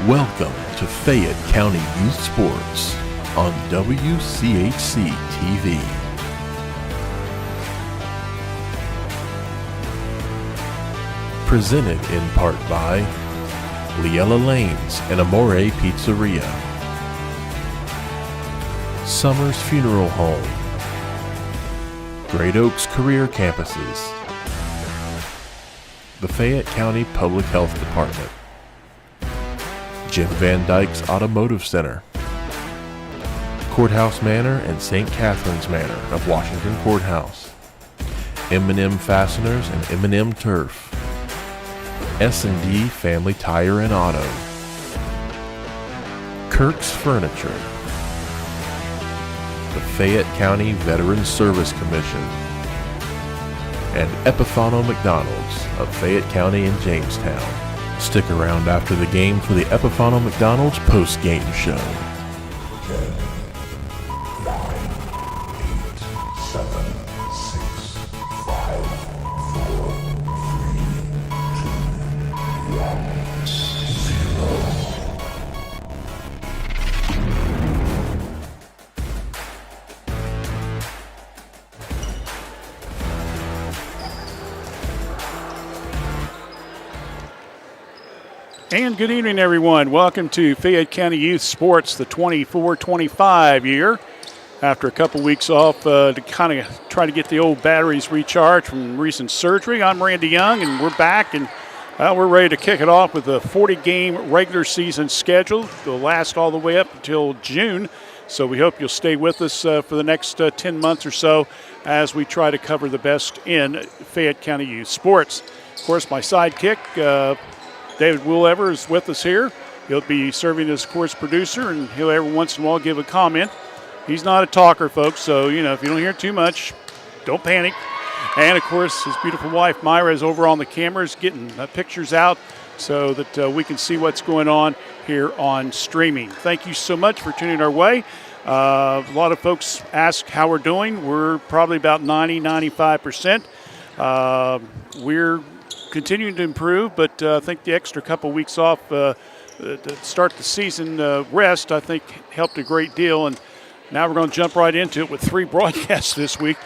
Welcome to Fayette County Youth Sports on WCHC TV. Presented in part by Liella Lanes and Amore Pizzeria, Summers Funeral Home, Great Oaks Career Campuses, the Fayette County Public Health Department, Jim Van Dyke's Automotive Center, Courthouse Manor and St. Catherine's Manor of Washington Courthouse, M&M Fasteners and M&M Turf, S&D Family Tire and Auto, Kirk's Furniture, the Fayette County Veterans Service Commission, and Epifano McDonald's of Fayette County and Jamestown. Stick around after the game for the Epifano McDonald's post-game show. 10, 9, 8, 7, 6, 5, 4, 3, 2, 1, 0. And good evening, everyone. Welcome to Fayette County Youth Sports, the 24-25 year. After a couple weeks off to kind of try to get the old batteries recharged from recent surgery, I'm Randy Young, and we're back, and we're ready to kick it off with a 40-game regular season schedule. It'll last all the way up until June, so we hope you'll stay with us for the next 10 months or so as we try to cover the best in Fayette County Youth Sports. Of course, my sidekick, David Woolever, is with us here. He'll be serving as course producer, and he'll every once in a while give a comment. He's not a talker, folks, so, if you don't hear too much, don't panic. And, of course, his beautiful wife, Myra, is over on the cameras getting pictures out so that we can see what's going on here on streaming. Thank you so much for tuning our way. A lot of folks ask how we're doing. We're probably about 90-95%. We're continuing to improve, but I think the extra couple weeks off to start the season rest, I think, helped a great deal. And now we're going to jump right into it with 3 broadcasts this week.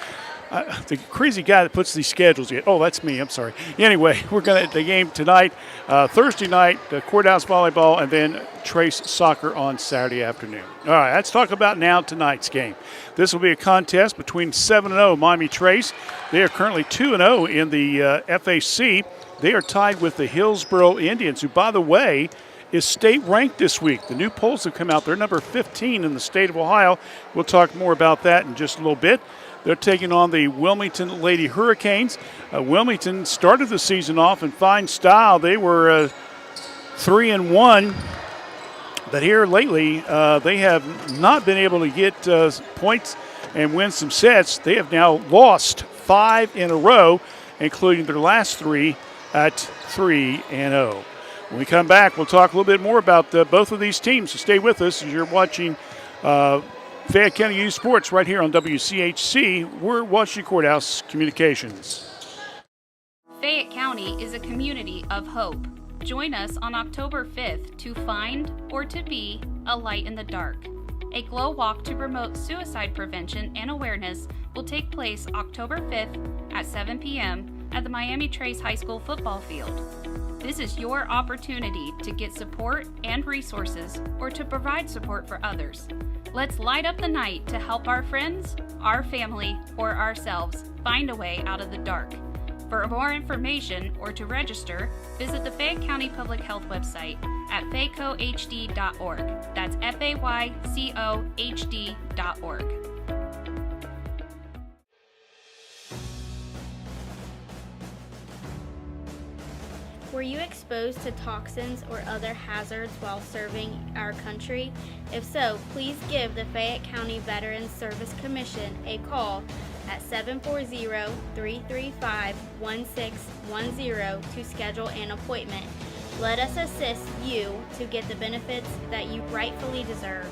The crazy guy that puts these schedules in. Oh, that's me. I'm sorry. Anyway, we're going to the game tonight, Thursday night, Courthouse Volleyball, and then Trace Soccer on Saturday afternoon. All right, let's talk about now tonight's game. This will be a contest between 7-0 Miami Trace. They are currently 2-0 in the FAC. They are tied with the Hillsboro Indians, who, by the way, is state ranked this week. The new polls have come out. They're number 15 in the state of Ohio. We'll talk more about that in just a little bit. They're taking on the Wilmington Lady Hurricanes. Wilmington started the season off in fine style. They were 3-1, but here lately they have not been able to get points and win some sets. They have now lost 5 in a row, including their last 3 at 3-0. When we come back, we'll talk a little bit more about both of these teams. So stay with us as you're watching Fayette County Youth Sports right here on WCHC. We're Washington Courthouse Communications. Fayette County is a community of hope. Join us on October 5th to find or to be a light in the dark. A glow walk to promote suicide prevention and awareness will take place October 5th at 7 p.m. at the Miami Trace High School football field. This is your opportunity to get support and resources or to provide support for others. Let's light up the night to help our friends, our family, or ourselves find a way out of the dark. For more information or to register, visit the Fayette County Public Health website at faycohd.org. That's FAYCOHD.org. Were you exposed to toxins or other hazards while serving our country? If so, please give the Fayette County Veterans Service Commission a call at 740-335-1610 to schedule an appointment. Let us assist you to get the benefits that you rightfully deserve.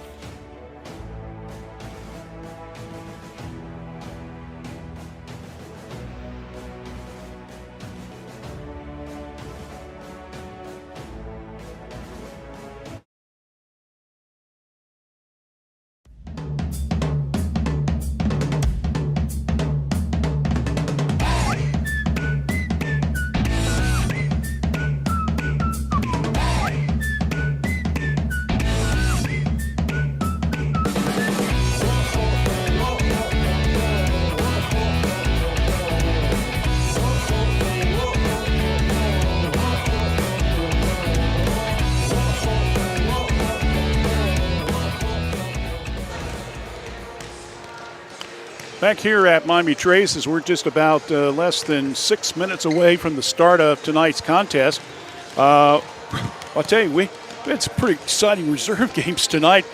Back here at Miami Trace, as we're just about less than 6 minutes away from the start of tonight's contest. I'll tell you, we had some pretty exciting reserve games tonight.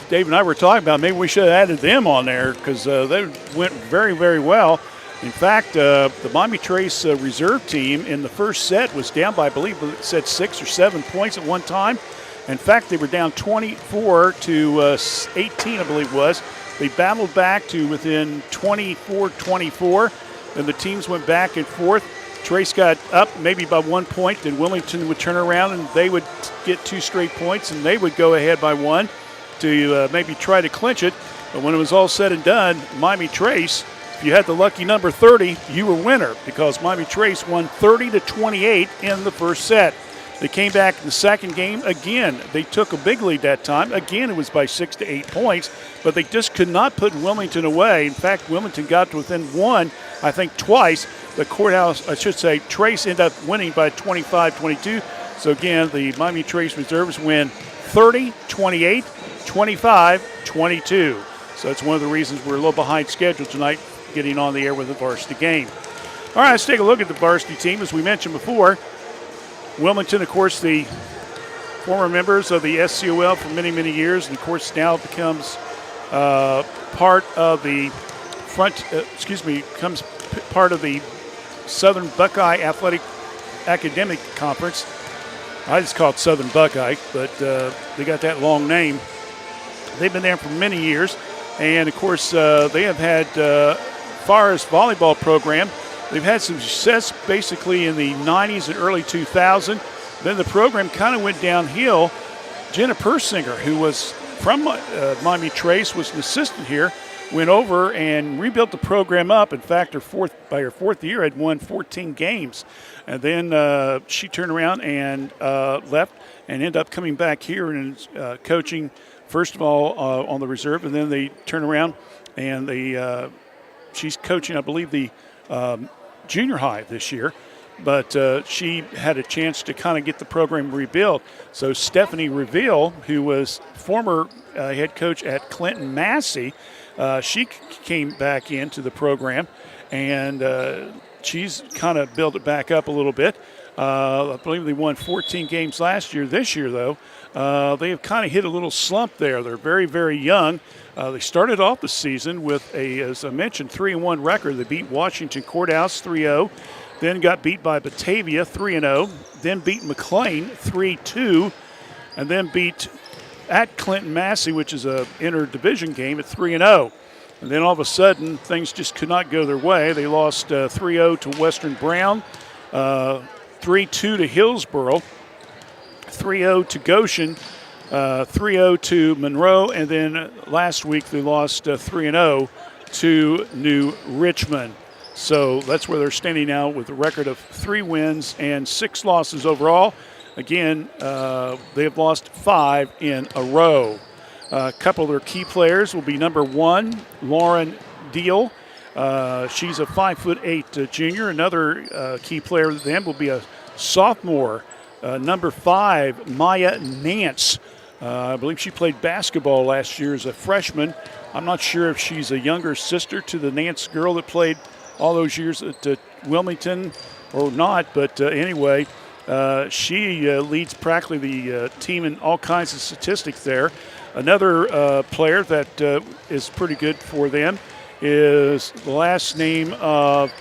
Dave and I were talking about maybe we should have added them on there because they went very, very well. In fact, the Miami Trace reserve team in the first set was down by, I believe it said 6 or 7 points at one time. In fact, they were down 24 to 18, I believe it was. They battled back to within 24-24. Then the teams went back and forth. Trace got up maybe by 1 point. Then Wilmington would turn around and they would get 2 straight points, and they would go ahead by 1 to maybe try to clinch it. But when it was all said and done, Miami Trace, if you had the lucky number 30, you were winner because Miami Trace won 30-28 in the first set. They came back in the second game. Again, they took a big lead that time. Again, it was by 6 to 8 points, but they just could not put Wilmington away. In fact, Wilmington got to within 1, I think twice. The Trace ended up winning by 25-22. So again, the Miami Trace reserves win 30-28, 25-22. So that's one of the reasons we're a little behind schedule tonight, getting on the air with the varsity game. All right, let's take a look at the varsity team. As we mentioned before, Wilmington, of course, the former members of the SCOL for many, many years, and of course now becomes part of the becomes part of the Southern Buckeye Athletic Academic Conference. I just call it Southern Buckeye, but they got that long name. They've been there for many years, and of course they have had, far as volleyball program, they've had some success basically in the 90s and early 2000s. Then the program kind of went downhill. Jenna Persinger, who was from Miami Trace, was an assistant here, went over and rebuilt the program up. In fact, by her fourth year had won 14 games. And then she turned around and left and ended up coming back here and coaching, first of all, on the reserve. And then they turned around and she's coaching, I believe, the junior high this year. But she had a chance to kind of get the program rebuilt. So Stephanie Reveal, who was former head coach at Clinton Massey, she came back into the program, and she's kind of built it back up a little bit. I believe they won 14 games last year. This year, though, they have kind of hit a little slump there. They're very, very young. They started off the season with a, as I mentioned, 3-1 record. They beat Washington Courthouse 3-0. Then got beat by Batavia 3-0, then beat McLean 3-2, and then beat at Clinton Massey, which is a interdivision game, at 3-0. And then all of a sudden, things just could not go their way. They lost 3-0 to Western Brown, 3-2 to Hillsboro, 3-0 to Goshen, 3-0 to Monroe, and then last week they lost 3-0 to New Richmond. So that's where they're standing now with a record of 3 wins and 6 losses overall. Again, they have lost 5 in a row. A couple of their key players will be number 1, Lauren Deal. She's a 5'8" junior. Another key player with them will be a sophomore, number 5, Maya Nance. I believe she played basketball last year as a freshman. I'm not sure if she's a younger sister to the Nance girl that played all those years at Wilmington or not, but anyway, she leads practically the team in all kinds of statistics there. Another player that is pretty good for them is the last name of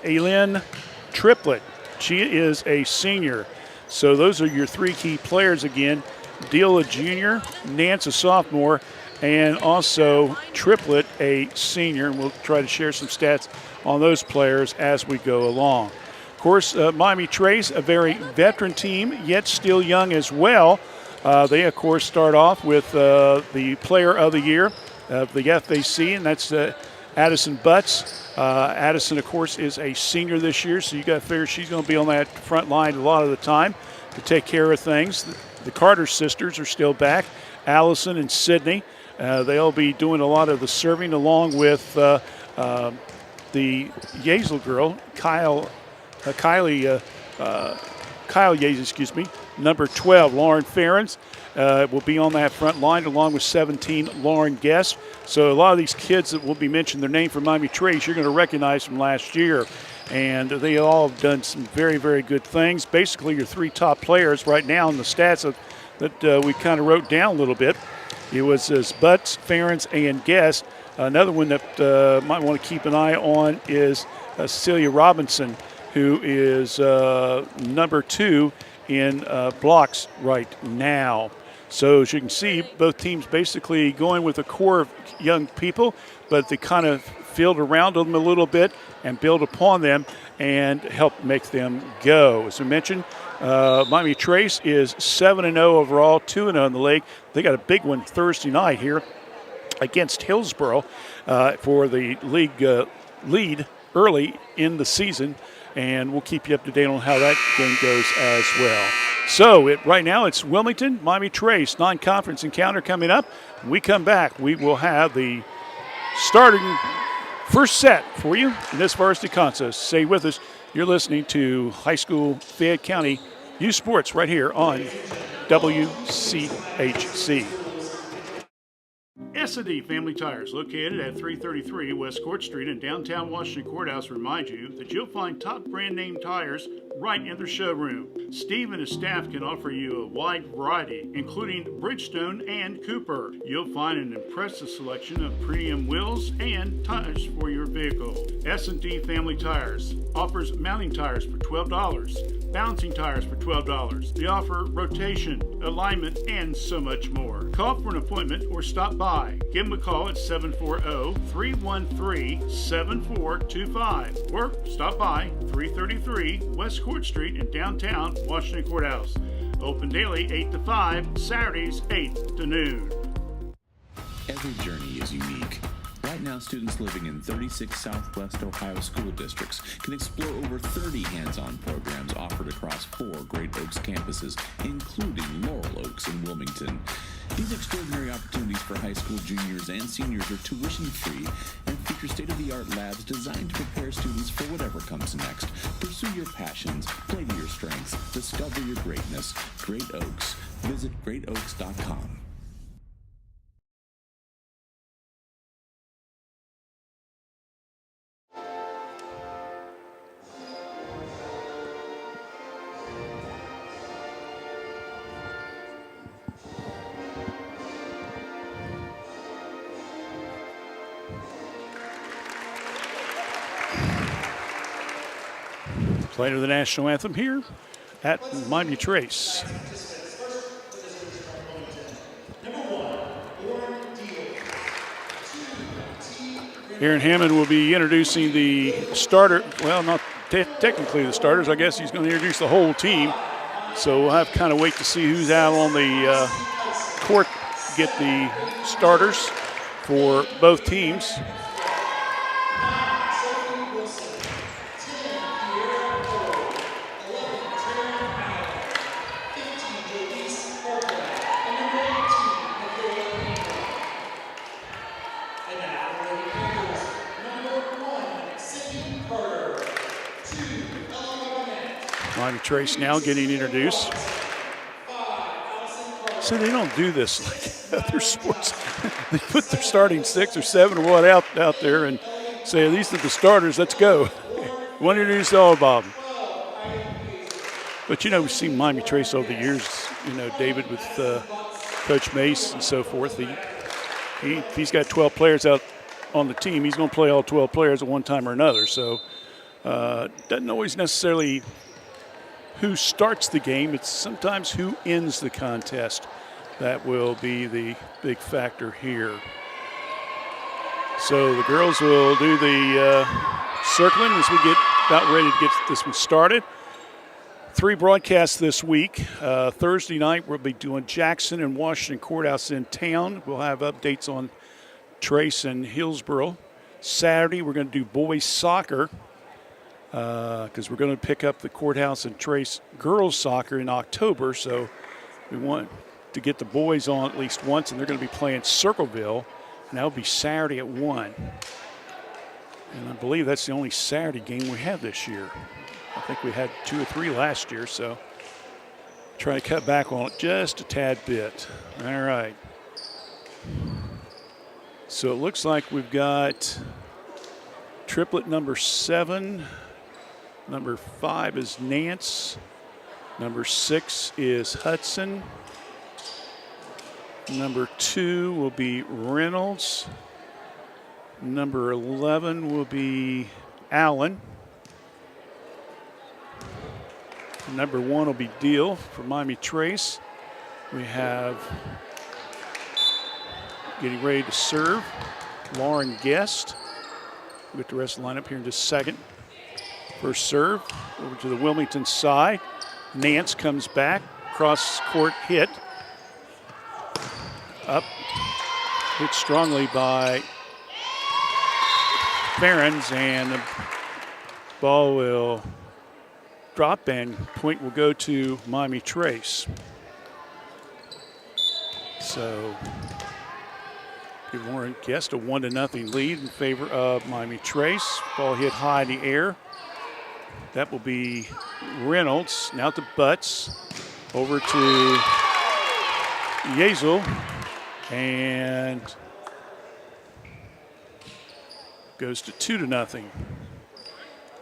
Aileen Triplett. She is a senior. So those are your 3 key players again. Deal, a junior, Nance, a sophomore, and also Triplett, a senior. And we'll try to share some stats on those players as we go along. Of course, Miami Trace, a very veteran team, yet still young as well. They, of course, start off with the Player of the Year of the FAC, and that's Addison Butts. Addison, of course, is a senior this year, so you got to figure she's going to be on that front line a lot of the time to take care of things. The Carter sisters are still back, Allison and Sydney. They'll be doing a lot of the serving along with the Yazel girl, Kyle Yazel, number 12, Lauren Ferens, will be on that front line along with 17, Lauren Guest. So a lot of these kids that will be mentioned their name from Miami Trace, you're going to recognize from last year. And they all have done some very, very good things. Basically, your 3 top players right now in the stats that we kind of wrote down a little bit. It was Butts, Ferens, and Guest. Another one that might want to keep an eye on is Cecilia Robinson, who is number 2 in blocks right now. So as you can see, both teams basically going with a core of young people, but they kind of field around them a little bit and build upon them and help make them go. As I mentioned, Miami Trace is 7-0 overall, 2-0 in the league. They got a big one Thursday night here against Hillsboro for the league lead early in the season, and we'll keep you up to date on how that game goes as well. So right now it's Wilmington, Miami Trace, non-conference encounter coming up. When we come back, we will have the starting first set for you in this varsity contest. Stay with us. You're listening to High School Fayette County Youth Sports right here on WCHC. S&D Family Tires, located at 333 West Court Street in downtown Washington Courthouse, remind you that you'll find top brand name tires right in their showroom. Steve and his staff can offer you a wide variety, including Bridgestone and Cooper. You'll find an impressive selection of premium wheels and tires for your vehicle. S&D Family Tires offers mounting tires for $12, bouncing tires for $12. They offer rotation, alignment, and so much more. Call for an appointment or stop by. Give them a call at 740-313-7425 or stop by 333 West Court Street in downtown Washington Courthouse. Open daily 8 to 5, Saturdays 8 to noon. Every journey is unique. Right now, students living in 36 Southwest Ohio school districts can explore over 30 hands-on programs offered across 4 Great Oaks campuses, including Laurel Oaks in Wilmington. These extraordinary opportunities for high school juniors and seniors are tuition-free and feature state-of-the-art labs designed to prepare students for whatever comes next. Pursue your passions, play to your strengths, discover your greatness. Great Oaks. Visit greatoaks.com. Playing the national anthem here at Miami Trace. Aaron Hammond will be introducing the starter. Well, not technically the starters. I guess he's going to introduce the whole team. So we'll have to kind of wait to see who's out on the court, get the starters for both teams. Miami Trace now getting introduced. So they don't do this like other sports. They put their starting 6 or 7 or what out there and say, these are the starters, let's go. We want to introduce all of them. But, we've seen Miami Trace over the years, David with Coach Mace and so forth. He's got 12 players out on the team. He's going to play all 12 players at one time or another. So doesn't always necessarily who starts the game. It's sometimes who ends the contest that will be the big factor here. So the girls will do the circling as we get about ready to get this one started. 3 broadcasts this week. Thursday night we'll be doing Jackson and Washington Courthouse in town. We'll have updates on Trace and Hillsboro. Saturday we're going to do boys soccer because we're going to pick up the Courthouse and Trace girls soccer in October. So we want to get the boys on at least once, and they're going to be playing Circleville, and that'll be Saturday at 1. And I believe that's the only Saturday game we have this year. I think we had 2 or 3 last year, so trying to cut back on it just a tad bit. All right. So it looks like we've got triplet number 7. Number 5 is Nance. Number 6 is Hudson. Number 2 will be Reynolds. Number 11 will be Allen. Number 1 will be Deal for Miami Trace. We have getting ready to serve Lauren Guest. We'll get the rest of the lineup here in just a second. First serve over to the Wilmington side. Nance comes back, cross court hit. Up, hit strongly by Ferens, and the ball will drop and point will go to Miami Trace. So give Lauren Guest a 1-0 lead in favor of Miami Trace. Ball hit high in the air. That will be Reynolds. Now to Butts. Over to Yezel. And goes to 2-0.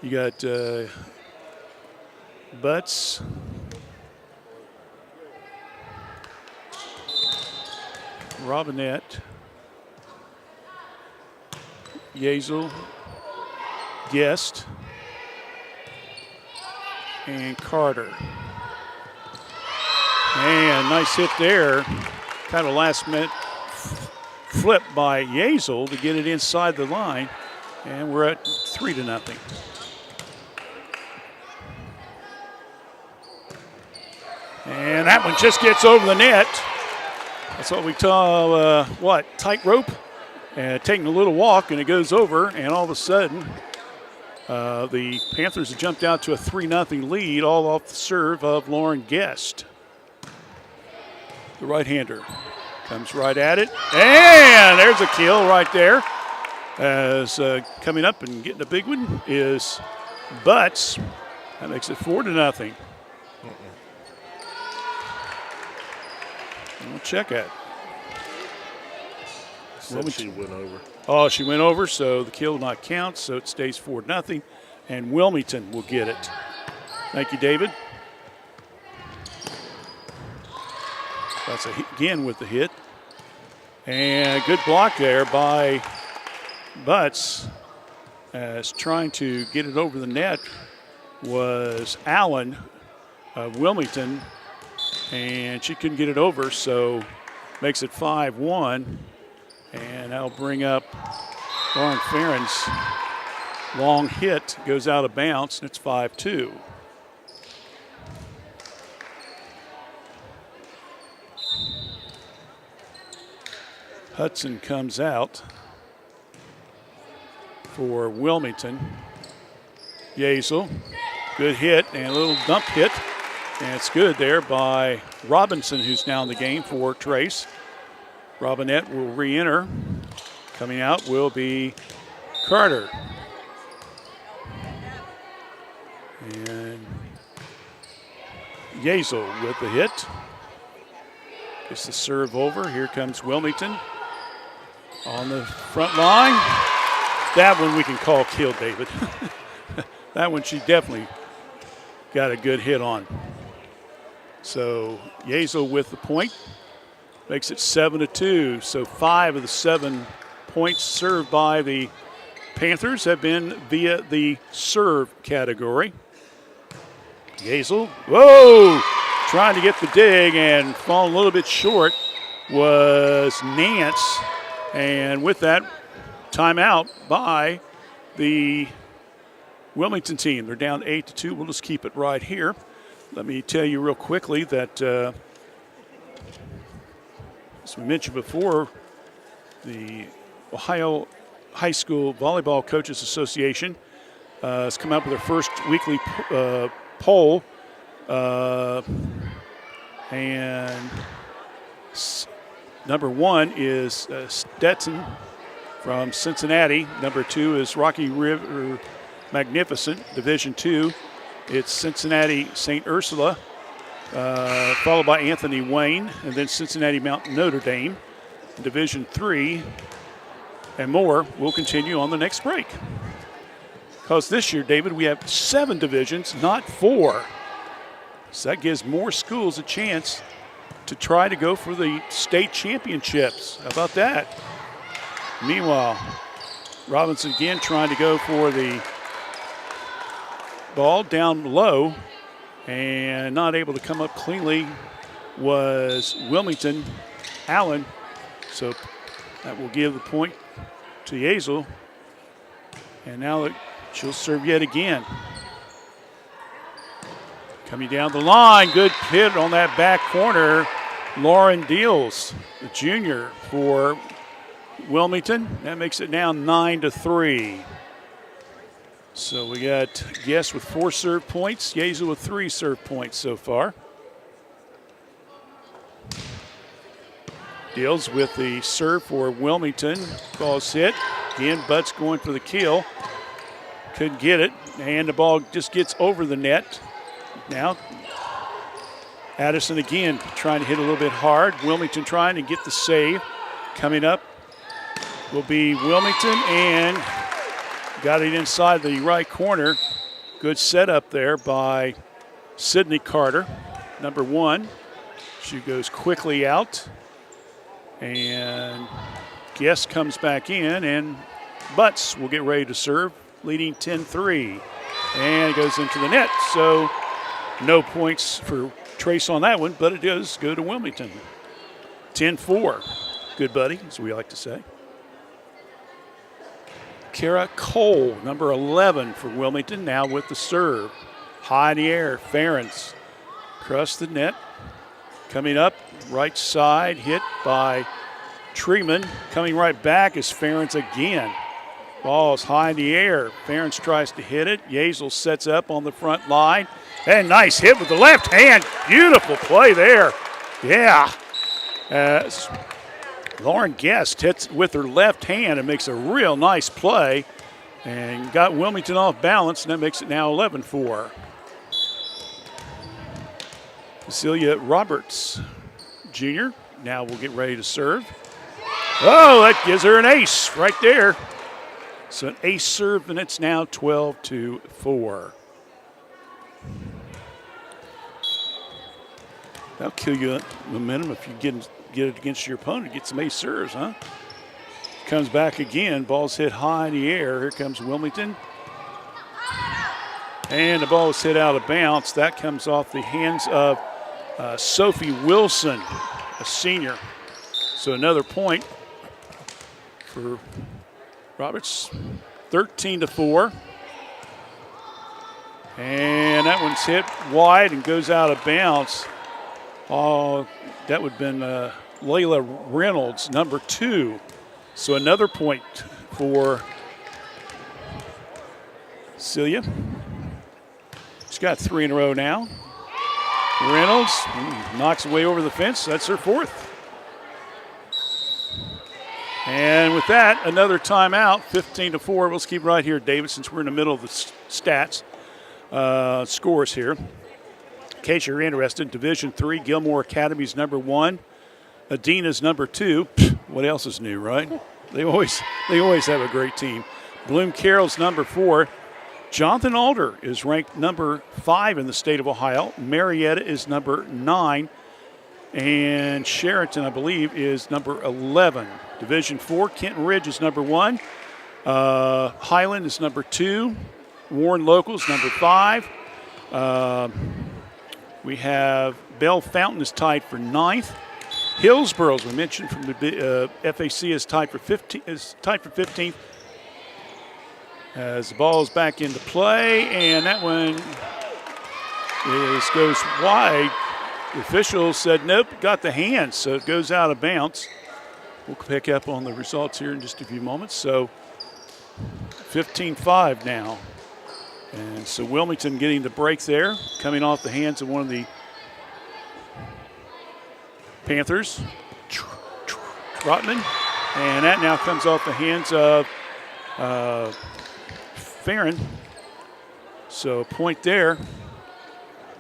You got Butts. Robinette. Yezel. Guest. And Carter. And nice hit there. Kind of last minute flip by Yezel to get it inside the line. And we're at 3-0. And that one just gets over the net. That's what we call, tightrope. And taking a little walk, and it goes over, and all of a sudden, the Panthers have jumped out to a 3-0 lead, all off the serve of Lauren Guest. The right-hander comes right at it, and there's a kill right there. As coming up and getting a big one is Butts. That makes it 4-0. We'll check it. Said she went over. Oh, she went over, so the kill will not count, so it stays 4-0, and Wilmington will get it. Thank you, David. That's again with the hit. And good block there by Butts. As trying to get it over the net was Allen of Wilmington, and she couldn't get it over, so makes it 5-1. And that'll bring up Lauren Ferens. Long hit goes out of bounds, and it's 5-2. Hudson comes out for Wilmington. Yezel, good hit and a little dump hit. And it's good there by Robinson, who's now in the game for Trace. Robinette will re-enter. Coming out will be Carter. And Yezel with the hit. Gets the serve over. Here comes Wilmington on the front line. That one we can call kill, David. That one she definitely got a good hit on. So Yezel with the point. Makes it 7-2. So 5 of the 7 points served by the Panthers have been via the serve category. Yezel, whoa! Trying to get the dig and falling a little bit short was Nance. And with that, timeout by the Wilmington team. They're down 8-2. We'll just keep it right here. Let me tell you real quickly that, as we mentioned before, the Ohio High School Volleyball Coaches Association has come up with their first weekly poll. And number 1 is Stetson from Cincinnati. Number 2 is Rocky River Magnificent, Division II. It's Cincinnati St. Ursula, followed by Anthony Wayne, and then Cincinnati Mount Notre Dame. Division III and more will continue on the next break. Because this year, David, we have 7 divisions, not 4. So that gives more schools a chance to try to go for the state championships. How about that? Meanwhile, Robinson again trying to go for the ball down low and not able to come up cleanly was Wilmington Allen. So that will give the point to Yazel. And now she'll serve yet again. Coming down the line, good hit on that back corner. Lauren Deals, the junior for Wilmington. That makes it now 9-3. So we got Guest with 4 serve points, Yazel with 3 serve points so far. Deals with the serve for Wilmington. Ball's hit. Again, Butts going for the kill. Couldn't get it, and the ball just gets over the net. Now, Addison again trying to hit a little bit hard. Wilmington trying to get the save. Coming up will be Wilmington, and got it inside the right corner. Good setup there by Sydney Carter, number 1. She goes quickly out, and Guest comes back in, and Butts will get ready to serve, leading 10-3, and it goes into the net. So no points for Trace on that one, but it does go to Wilmington. 10-4. Good buddy, as we like to say. Kara Cole, number 11 for Wilmington, now with the serve. High in the air, Ferentz across the net. Coming up, right side, hit by Treeman. Coming right back is Ferentz again. Ball's high in the air. Ferentz tries to hit it. Yazel sets up on the front line. And nice hit with the left hand. Beautiful play there. Yeah. Lauren Guest hits with her left hand and makes a real nice play and got Wilmington off balance, and that makes it now 11-4. Cecilia Roberts Jr. now will get ready to serve. Oh, that gives her an ace right there. So an ace serve, and it's now 12-4. That'll kill you momentum if you get it against your opponent. Get some ace serves, huh? Comes back again. Ball's hit high in the air. Here comes Wilmington. And the ball is hit out of bounds. That comes off the hands of Sophie Wilson, a senior. So another point for Roberts. 13-4. And that one's hit wide and goes out of bounds. Oh, that would have been Layla Reynolds, number 2. So another point for Celia. She's got 3 in a row now. Reynolds knocks away over the fence. That's her 4th. And with that, another timeout, 15-4. Let's keep right here, David, since we're in the middle of the stats, scores here. In case you're interested, Division III, Gilmore Academy's number 1. Adina's number 2. What else is new, right? They always have a great team. Bloom Carroll's number 4. Jonathan Alder is ranked number 5 in the state of Ohio. Marietta is number 9. And Sheraton, I believe, is number 11. Division IV, Kenton Ridge is number 1. Highland is number 2. Warren Locals, number 5. We have Bell Fountain is tied for 9th. Hillsboro, as we mentioned from the FAC, is tied for 15th. As the ball is back into play, and that one goes wide. The officials said nope, got the hand, so it goes out of bounds. We'll pick up on the results here in just a few moments. So 15-5 now. And so Wilmington getting the break there, coming off the hands of one of the Panthers, Trotman. And that now comes off the hands of Farron. So a point there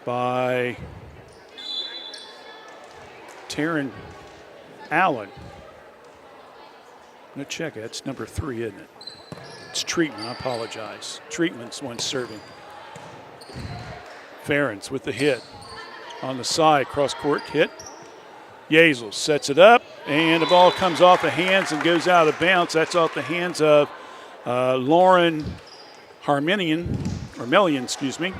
by Taryn Allen. No, check it. That's number 3, isn't it? It's Treatment. I apologize. Treatment's one serving. Ferentz with the hit. On the side, cross-court hit. Yazel sets it up, and the ball comes off the hands and goes out of bounds. That's off the hands of Lauren Melian, excuse me.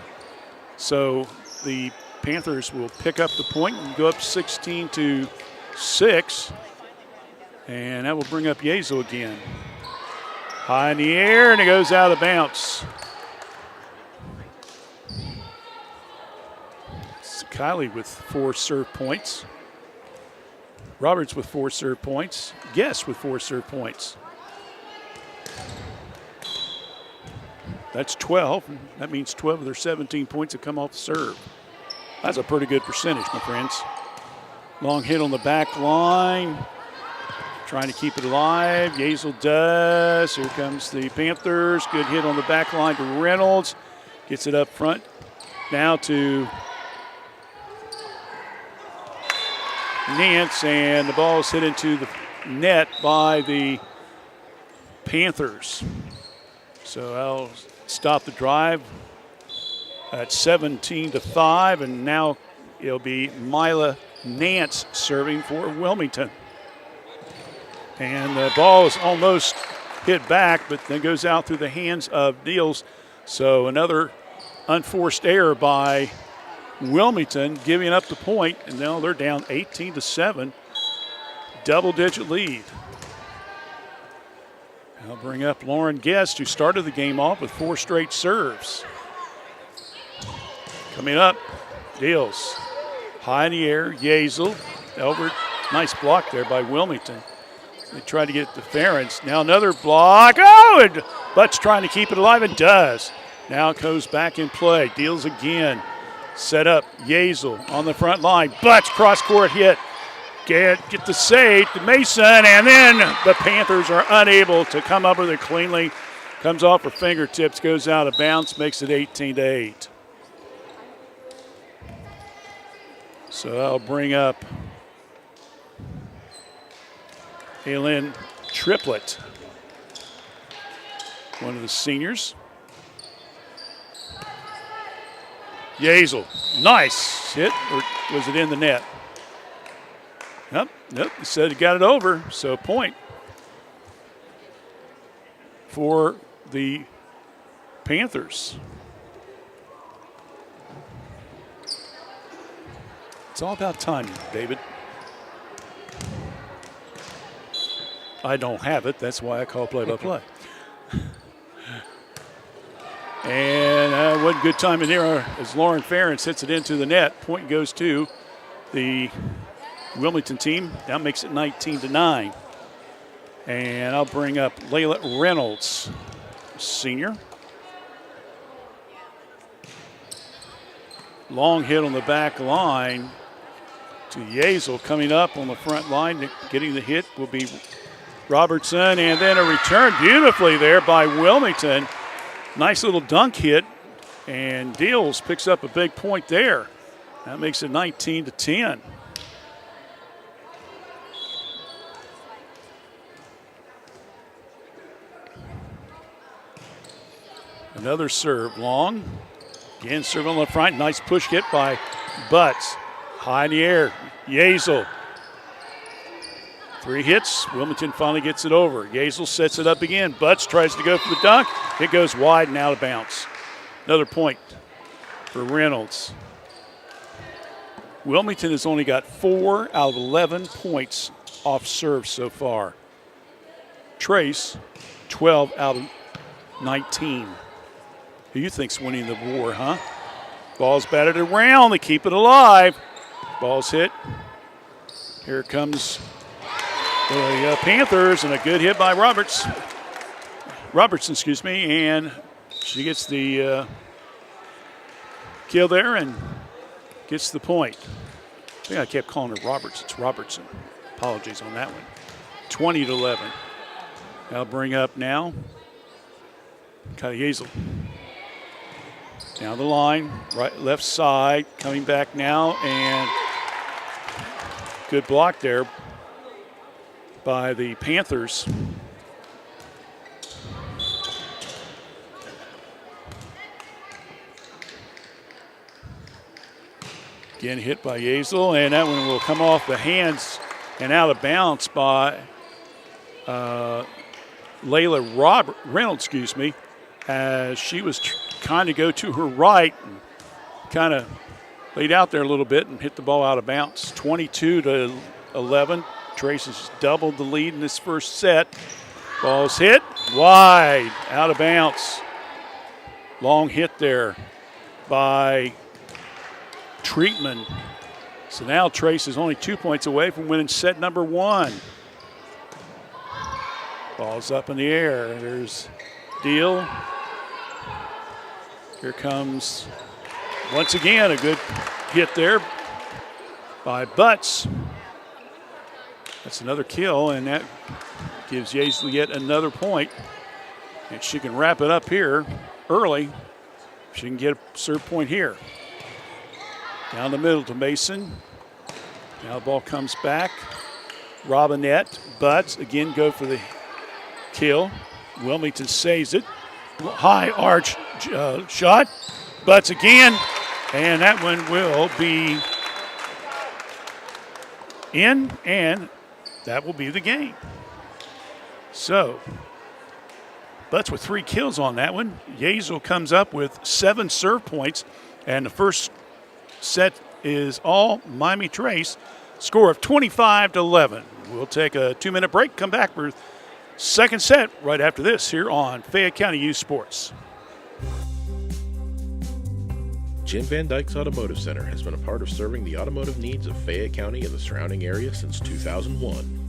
So the Panthers will pick up the point and go up 16-6, and that will bring up Yazel again. High in the air, and it goes out of bounds. It's Kylie with 4 serve points. Roberts with 4 serve points. Guest with 4 serve points. That's 12. That means 12 of their 17 points have come off the serve. That's a pretty good percentage, my friends. Long hit on the back line. Trying to keep it alive. Yazel does. Here comes the Panthers. Good hit on the back line to Reynolds. Gets it up front. Now to Nance, and the ball is hit into the net by the Panthers. So I'll stop the drive at 17-5, and now it'll be Mila Nance serving for Wilmington. And the ball is almost hit back, but then goes out through the hands of Niels. So another unforced error by Wilmington, giving up the point, and now they're down 18-7, double-digit lead. I'll bring up Lauren Guest, who started the game off with 4 straight serves. Coming up, Deals. High in the air, Yazel. Elbert, nice block there by Wilmington. They tried to get it to Ferentz. Now another block. Oh, and Butts trying to keep it alive, and does. Now it goes back in play. Deals again. Set up, Yazel on the front line. Butts cross-court hit. Get the save to Mason, and then the Panthers are unable to come up with it cleanly. Comes off her fingertips, goes out of bounds, makes it 18-8. So I'll bring up Aylin Triplett, one of the seniors. Yazel, nice hit, or was it in the net? Nope, he said he got it over, so point for the Panthers. It's all about timing, David. I don't have it, that's why I call play-by-play. And one good time in there as Lauren Ferentz hits it into the net. Point goes to the Wilmington team. That makes it 19-9. And I'll bring up Layla Reynolds, senior. Long hit on the back line to Yazel. Coming up on the front line, getting the hit will be Robertson. And then a return beautifully there by Wilmington. Nice little dunk hit, and Deals picks up a big point there. That makes it 19-10. Another serve, long. Again, serve on the front. Nice push hit by Butts. High in the air, Yazel. 3 hits. Wilmington finally gets it over. Yazel sets it up again. Butts tries to go for the dunk. It goes wide and out of bounds. Another point for Reynolds. Wilmington has only got 4 out of 11 points off serve so far. Trace, 12 out of 19. Who you think's winning the war, huh? Ball's batted around. They keep it alive. Ball's hit. Here comes the Panthers, and a good hit by Robertson, and she gets the kill there and gets the point. I think I kept calling her Roberts. It's Robertson. Apologies on that one. 20-11. I'll bring up now Kylie Yazel. Down the line, right, left side, coming back now, and good block there by the Panthers. Again hit by Yazel, and that one will come off the hands and out of bounds by Layla Reynolds, as she was trying to go to her right and kind of laid out there a little bit and hit the ball out of bounds. 22-11. Trace has doubled the lead in this first set. Ball's hit wide, out of bounds. Long hit there by Treatman. So now Trace is only 2 points away from winning set number 1. Ball's up in the air. There's Deal. Here comes, once again, a good hit there by Butts. That's another kill, and that gives Yazel yet another point. And she can wrap it up here early. She can get a serve point here. Down the middle to Mason. Now the ball comes back. Robinette, Butts again go for the kill. Wilmington saves it. High arch shot. Butts again. And that one will be in, and that will be the game. So, Butts with 3 kills on that one. Yazel comes up with 7 serve points, and the first set is all Miami Trace. Score of 25-11. We'll take a 2-minute break, come back for second set right after this here on Fayette County Youth Sports. Jim Van Dyke's Automotive Center has been a part of serving the automotive needs of Fayette County and the surrounding area since 2001.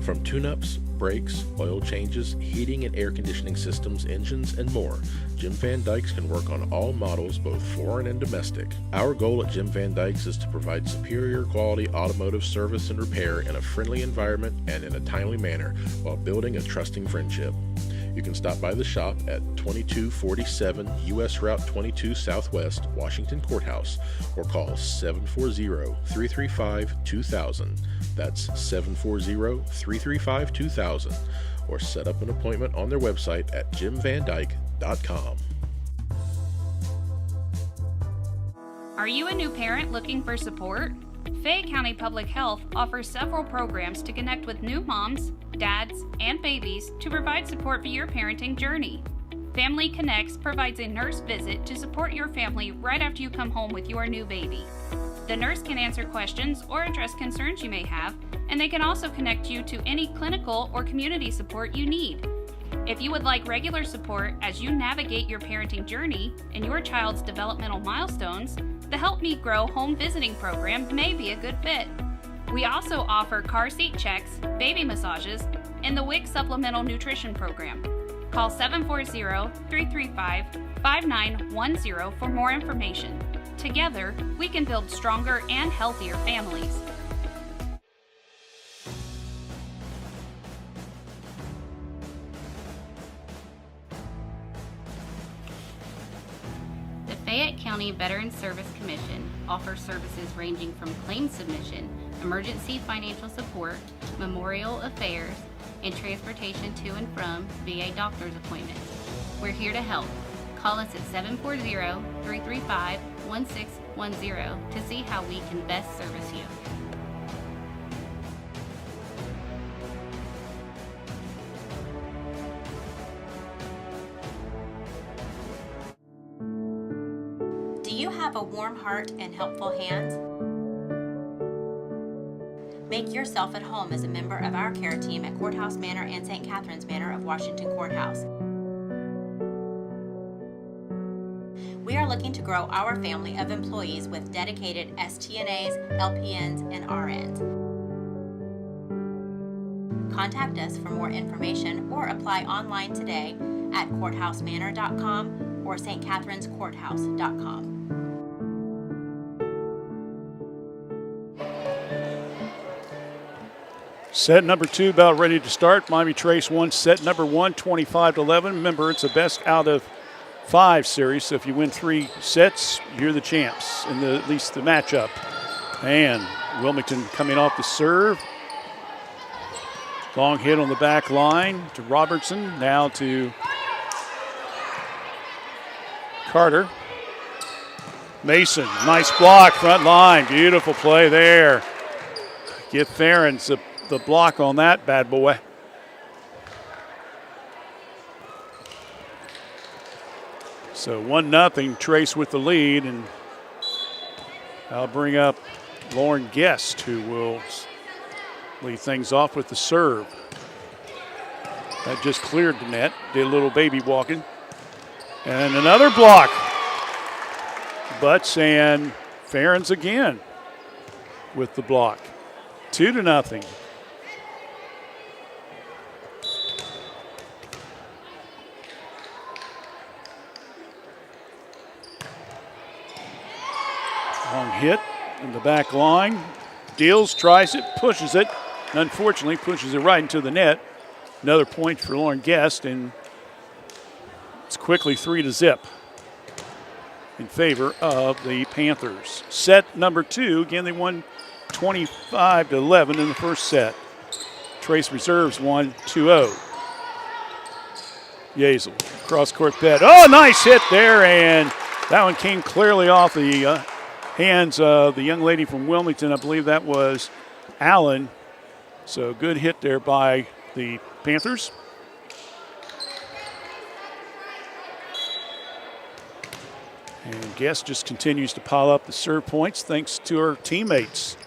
From tune-ups, brakes, oil changes, heating and air conditioning systems, engines, and more, Jim Van Dyke's can work on all models, both foreign and domestic. Our goal at Jim Van Dyke's is to provide superior quality automotive service and repair in a friendly environment and in a timely manner while building a trusting friendship. You can stop by the shop at 2247 U.S. Route 22 Southwest, Washington Courthouse, or call 740-335-2000. That's 740-335-2000, or set up an appointment on their website at jimvandyke.com. Are you a new parent looking for support? Fayette County Public Health offers several programs to connect with new moms, dads, and babies to provide support for your parenting journey. Family Connects provides a nurse visit to support your family right after you come home with your new baby. The nurse can answer questions or address concerns you may have, and they can also connect you to any clinical or community support you need. If you would like regular support as you navigate your parenting journey and your child's developmental milestones, the Help Me Grow home visiting program may be a good fit. We also offer car seat checks, baby massages, and the WIC supplemental nutrition program. Call 740-335-5910 for more information. Together, we can build stronger and healthier families. The Fayette County Veterans Service Commission offers services ranging from claim submission, emergency financial support, memorial affairs, and transportation to and from VA doctor's appointments. We're here to help. Call us at 740-335-1610 to see how we can best service you. Do you have a warm heart and helpful hands? Make yourself at home as a member of our care team at Courthouse Manor and St. Catherine's Manor of Washington Courthouse. We are looking to grow our family of employees with dedicated STNAs, LPNs, and RNs. Contact us for more information or apply online today at courthousemanor.com or stcatherinescourthouse.com. Set number 2 about ready to start. Miami Trace won set number 1, 25-11. Remember, it's a best out of 5 series, so if you win 3 sets, you're the champs in at least the matchup. And Wilmington coming off the serve. Long hit on the back line to Robertson, now to Carter. Mason, nice block, front line. Beautiful play there. Give Ferens the block on that bad boy. So 1-0, Trace with the lead, and I'll bring up Lauren Guest, who will lead things off with the serve. That just cleared the net, did a little baby walking. And another block. Butts and Ferens again with the block. 2-0. Long hit in the back line. Deals, tries it, pushes it. Unfortunately, pushes it right into the net. Another point for Lauren Guest, and it's quickly 3-0 in favor of the Panthers. Set number 2. Again, they won 25-11 in the first set. Trace reserves won 2-0. Yazel, cross-court ped. Oh, nice hit there, and that one came clearly off the hands of the young lady from Wilmington. I believe that was Allen. So good hit there by the Panthers. And Guest just continues to pile up the serve points thanks to her teammates.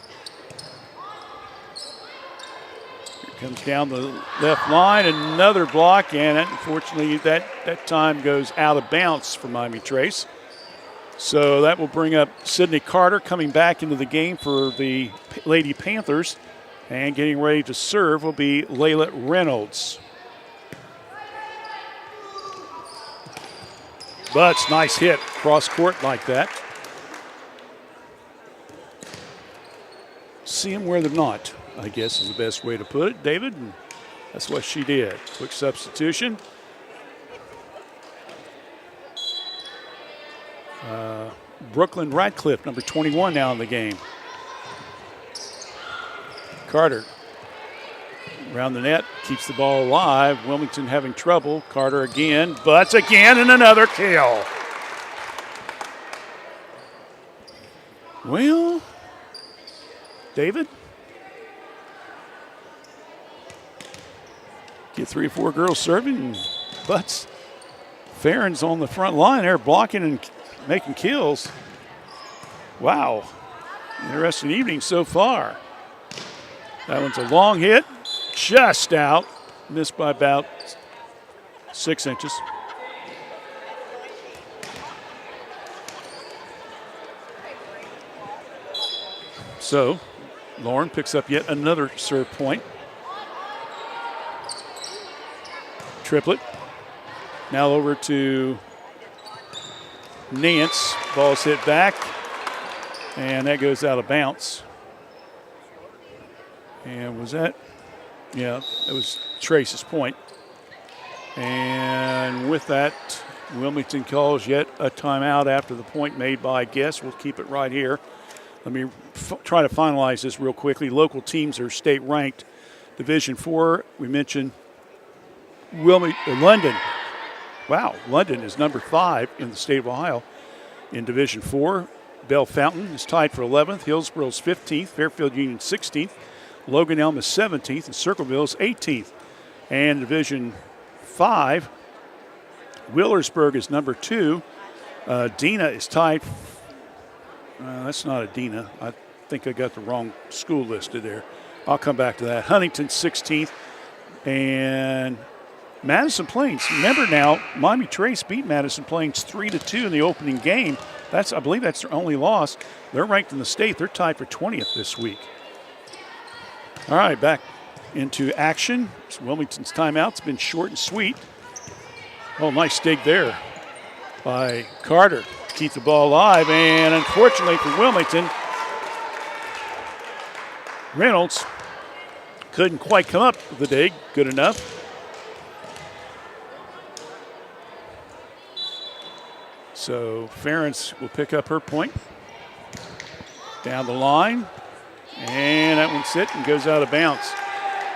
Here comes down the left line, another block, and unfortunately that time goes out of bounds for Miami Trace. So that will bring up Sydney Carter coming back into the game for the Lady Panthers. And getting ready to serve will be Layla Reynolds. Butts, nice hit, cross court like that. See them where they're not, I guess is the best way to put it, David. And that's what she did. Quick substitution. Brooklyn Radcliffe, number 21 now in the game. Carter around the net, keeps the ball alive. Wilmington having trouble. Carter again, butts again, and another kill. Well, David, get 3 or 4 girls serving, butts. Ferens on the front line there, blocking and making kills. Wow, interesting evening so far. That one's a long hit, just out, missed by about 6 inches. So, Lauren picks up yet another serve point. Triplet. Now over to Nance. Ball's hit back, and that goes out of bounds. And was that? Yeah, it was Trace's point. And with that, Wilmington calls yet a timeout after the point made by Guest. We'll keep it right here. Let me try to finalize this real quickly. Local teams are state ranked. Division 4, we mentioned London. Wow, London is number 5 in the state of Ohio in Division 4. Bell Fountain is tied for 11th. Hillsboro's 15th. Fairfield Union 16th. Logan Elm is 17th. And Circleville is 18th. And Division 5, Willersburg is number 2. Dina is tied. That's not a Dina. I think I got the wrong school listed there. I'll come back to that. Huntington 16th. And Madison Plains. Remember now, Miami Trace beat Madison Plains 3-2 in the opening game. I believe that's their only loss. They're ranked in the state. They're tied for 20th this week. All right, back into action. Wilmington's timeout's been short and sweet. Oh, nice dig there by Carter to keep the ball alive. And unfortunately for Wilmington, Reynolds couldn't quite come up with the dig good enough. So Ferens will pick up her point. Down the line. And that one's hit and goes out of bounds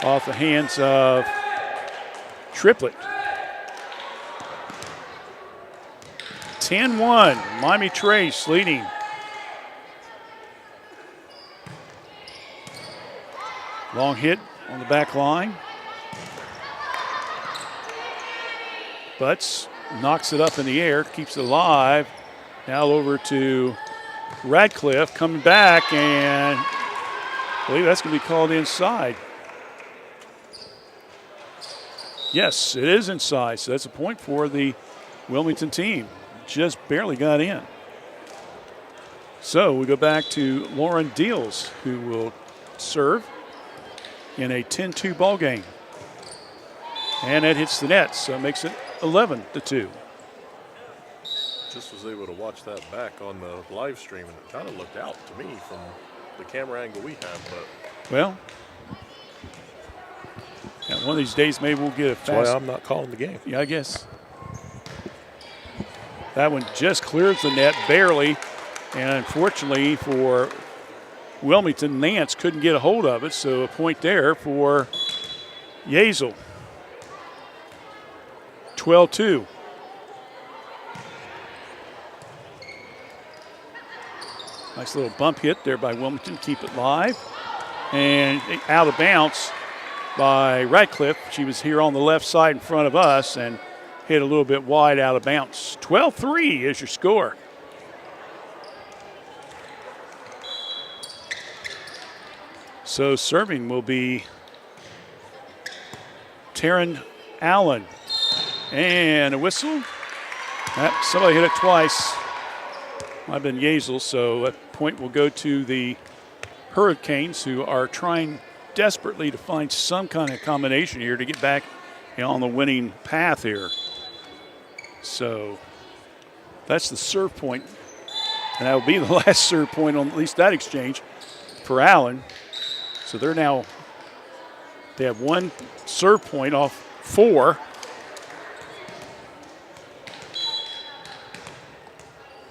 off the hands of Triplet. 10-1. Miami Trace leading. Long hit on the back line. Butts knocks it up in the air, keeps it alive. Now over to Radcliffe coming back, and I believe that's going to be called inside. Yes, it is inside, so that's a point for the Wilmington team. Just barely got in. So we go back to Lauren Deals, who will serve in a 10-2 ball game. And that hits the net, so it makes it 11-2. Just was able to watch that back on the live stream, and it kind of looked out to me from the camera angle we have. But well, yeah, one of these days maybe we'll get a fast. that's why I'm not calling the game. Yeah, I guess. That one just clears the net barely, and unfortunately for Wilmington, Nance couldn't get a hold of it, so a point there for Yazel. 12-2. Nice little bump hit there by Wilmington, keep it live. And out of bounds by Radcliffe. She was here on the left side in front of us and hit a little bit wide out of bounds. 12-3 is your score. So serving will be Taryn Allen. And a whistle. Somebody hit it twice. Might have been Yazel, so that point will go to the Hurricanes, who are trying desperately to find some kind of combination here to get back on the winning path here. So that's the serve point, and that will be the last serve point on at least that exchange for Allen. So they have one serve point off 4.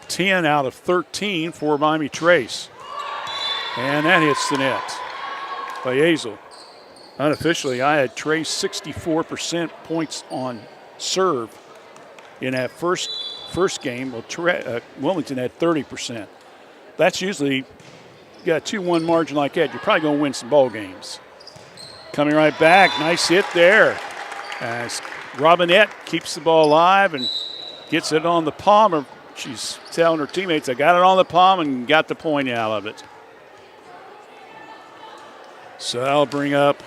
Ten out of 13 for Miami Trace. And that hits the net by Yazel. Unofficially, I had Trace 64% points on serve in that first game. Well, Wilmington had 30%. That's usually, you got a 2-1 margin like that, you're probably going to win some ball games. Coming right back, nice hit there. As Robinette keeps the ball alive and gets it on the palm of. She's telling her teammates, I got it on the palm and got the point out of it. So that'll bring up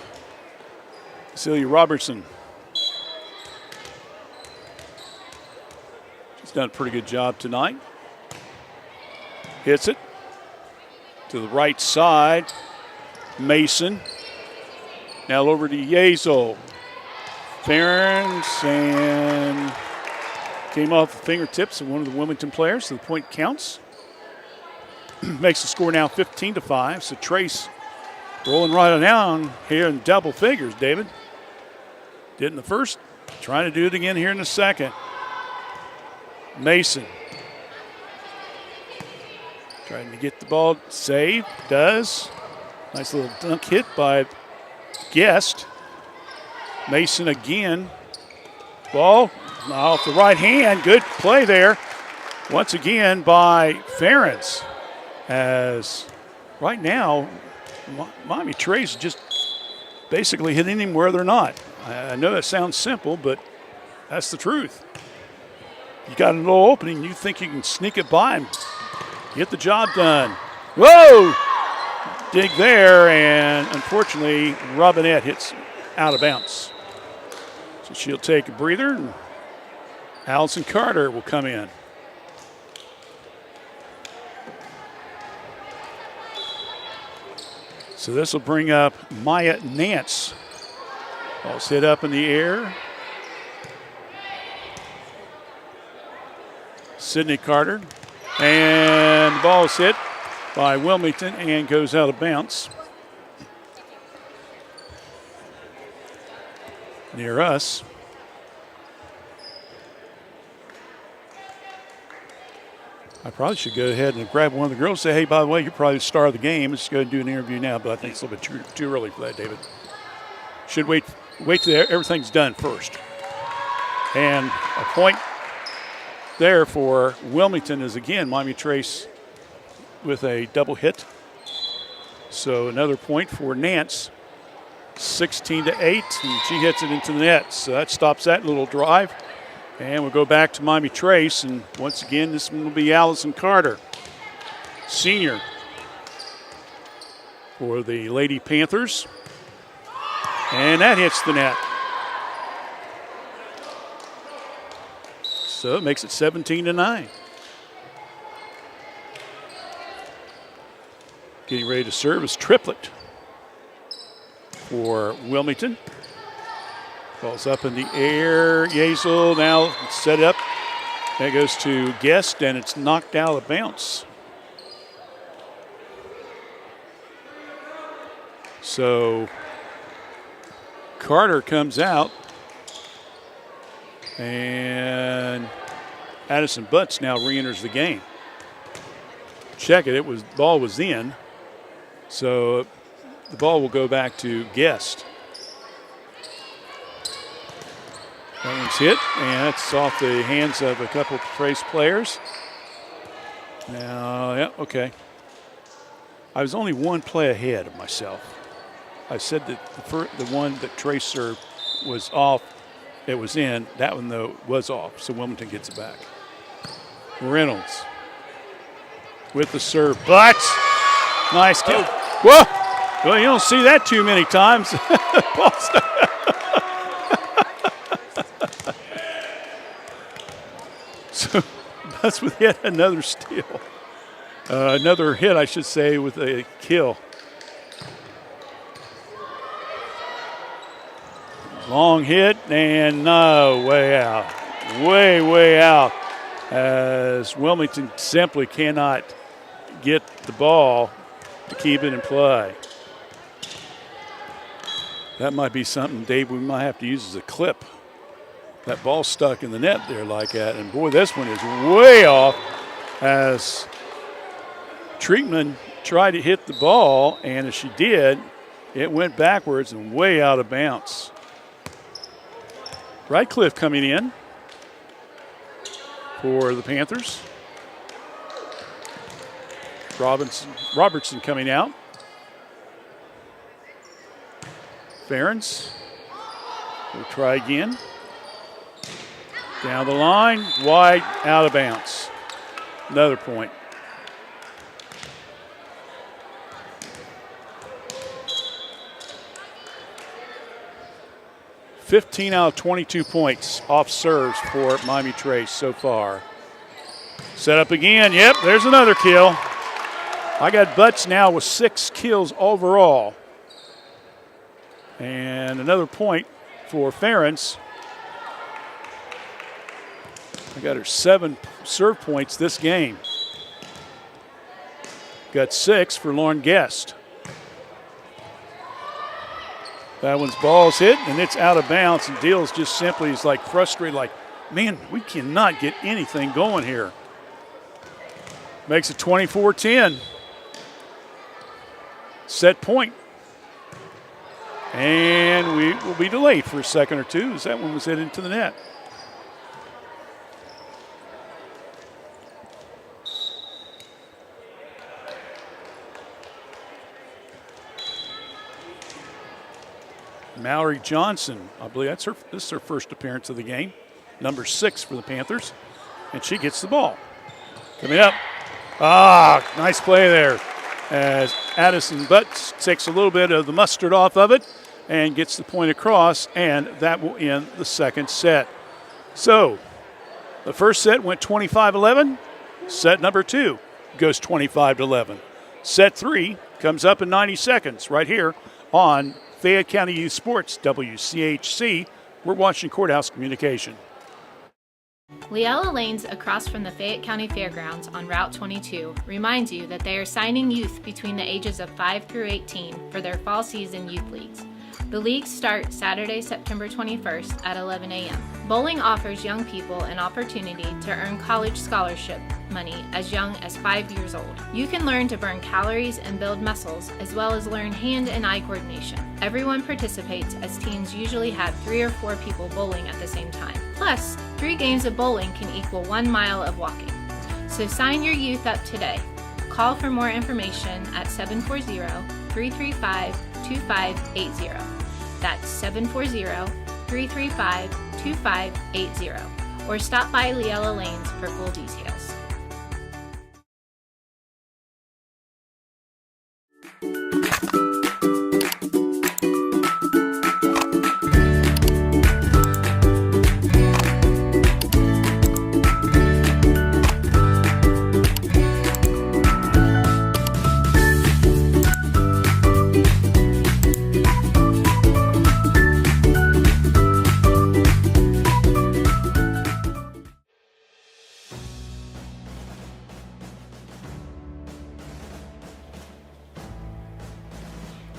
Celia Robertson. She's done a pretty good job tonight. Hits it to the right side. Mason. Now over to Yazel. Ferens and came off the fingertips of one of the Wilmington players, so the point counts. Makes the score now 15-5. So Trace rolling right down here in double figures, David. Did in the first, trying to do it again here in the second. Mason. Trying to get the ball, save, does. Nice little dunk hit by Guest. Mason again. Ball off the right hand. Good play there. Once again by Ferens. As right now, Miami Trace just basically hitting him where they're not. I know that sounds simple, but that's the truth. You got a little opening, you think you can sneak it by him. Get the job done. Whoa! Dig there, and unfortunately, Robinette hits out of bounds. So she'll take a breather, and Allison Carter will come in. So this will bring up Maya Nance. Ball's hit up in the air. Sydney Carter. And the ball is hit by Wilmington and goes out of bounds. Near us. I probably should go ahead and grab one of the girls and say, hey, by the way, you're probably the star of the game. Let's go and do an interview now, but I think it's a little bit too early for that, David. Should wait till everything's done first. And a point there for Wilmington is again Miami Trace with a double hit. So another point for Nance, 16-8, and she hits it into the net. So that stops that little drive. And we'll go back to Miami Trace, and once again, this one will be Allison Carter, senior, for the Lady Panthers. And that hits the net. So it makes it 17-9. Getting ready to serve is Triplet for Wilmington. Ball's up in the air. Yazel now set up. That goes to Guest, and it's knocked out of bounds. So Carter comes out, and Addison Butts now re-enters the game. Check it. Ball was in. So the ball will go back to Guest. That one's hit, and that's off the hands of a couple of Trace players. Now, yeah, okay. I was only one play ahead of myself. I said that the one that Trace served was off. It was in. That one, though, was off, so Wilmington gets it back. Reynolds with the serve. Butts. Nice kill. Whoa! Well, you don't see that too many times. So Butts with yet another steal. Another hit, I should say, with a kill. Long hit, and no, way out. Way out. As Wilmington simply cannot get the ball to keep it in play. That might be something, Dave, we might have to use as a clip. That ball stuck in the net there like that. And, boy, this one is way off as Treatman tried to hit the ball, and as she did, it went backwards and way out of bounds. Radcliffe coming in for the Panthers. Robertson coming out. Ferens will try again. Down the line, wide, out of bounds. Another point. $15 out of 22 points off serves for Miami Trace so far. Set up again. Yep, there's another kill. I got Butts now with 6 kills overall. And another point for Ferens. I got her 7 serve points this game. Got 6 for Lauren Guest. That one's ball's hit, and it's out of bounds, and Deals just simply is like frustrated, like, man, we cannot get anything going here. Makes it 24-10. Set point. And we will be delayed for a second or two as that one was hit into the net. Mallory Johnson, I believe this is her first appearance of the game. Number 6 for the Panthers. And she gets the ball. Coming up. Nice play there. As Addison Butts takes a little bit of the mustard off of it and gets the point across, and that will end the second set. So the first set went 25-11. Set number 2 goes 25-11. Set 3 comes up in 90 seconds right here on Fayette County Youth Sports, WCHC. We're watching Courthouse Communication. Leella Lanes across from the Fayette County Fairgrounds on Route 22 reminds you that they are signing youth between the ages of 5 through 18 for their fall season youth leagues. The leagues start Saturday, September 21st at 11 a.m. Bowling offers young people an opportunity to earn college scholarship money as young as 5 years old. You can learn to burn calories and build muscles, as well as learn hand and eye coordination. Everyone participates as teams usually have 3 or 4 people bowling at the same time. Plus, 3 games of bowling can equal 1 mile of walking. So sign your youth up today. Call for more information at 740-335-2580. That's 740-335-2580. Or stop by Leella Lanes for full details.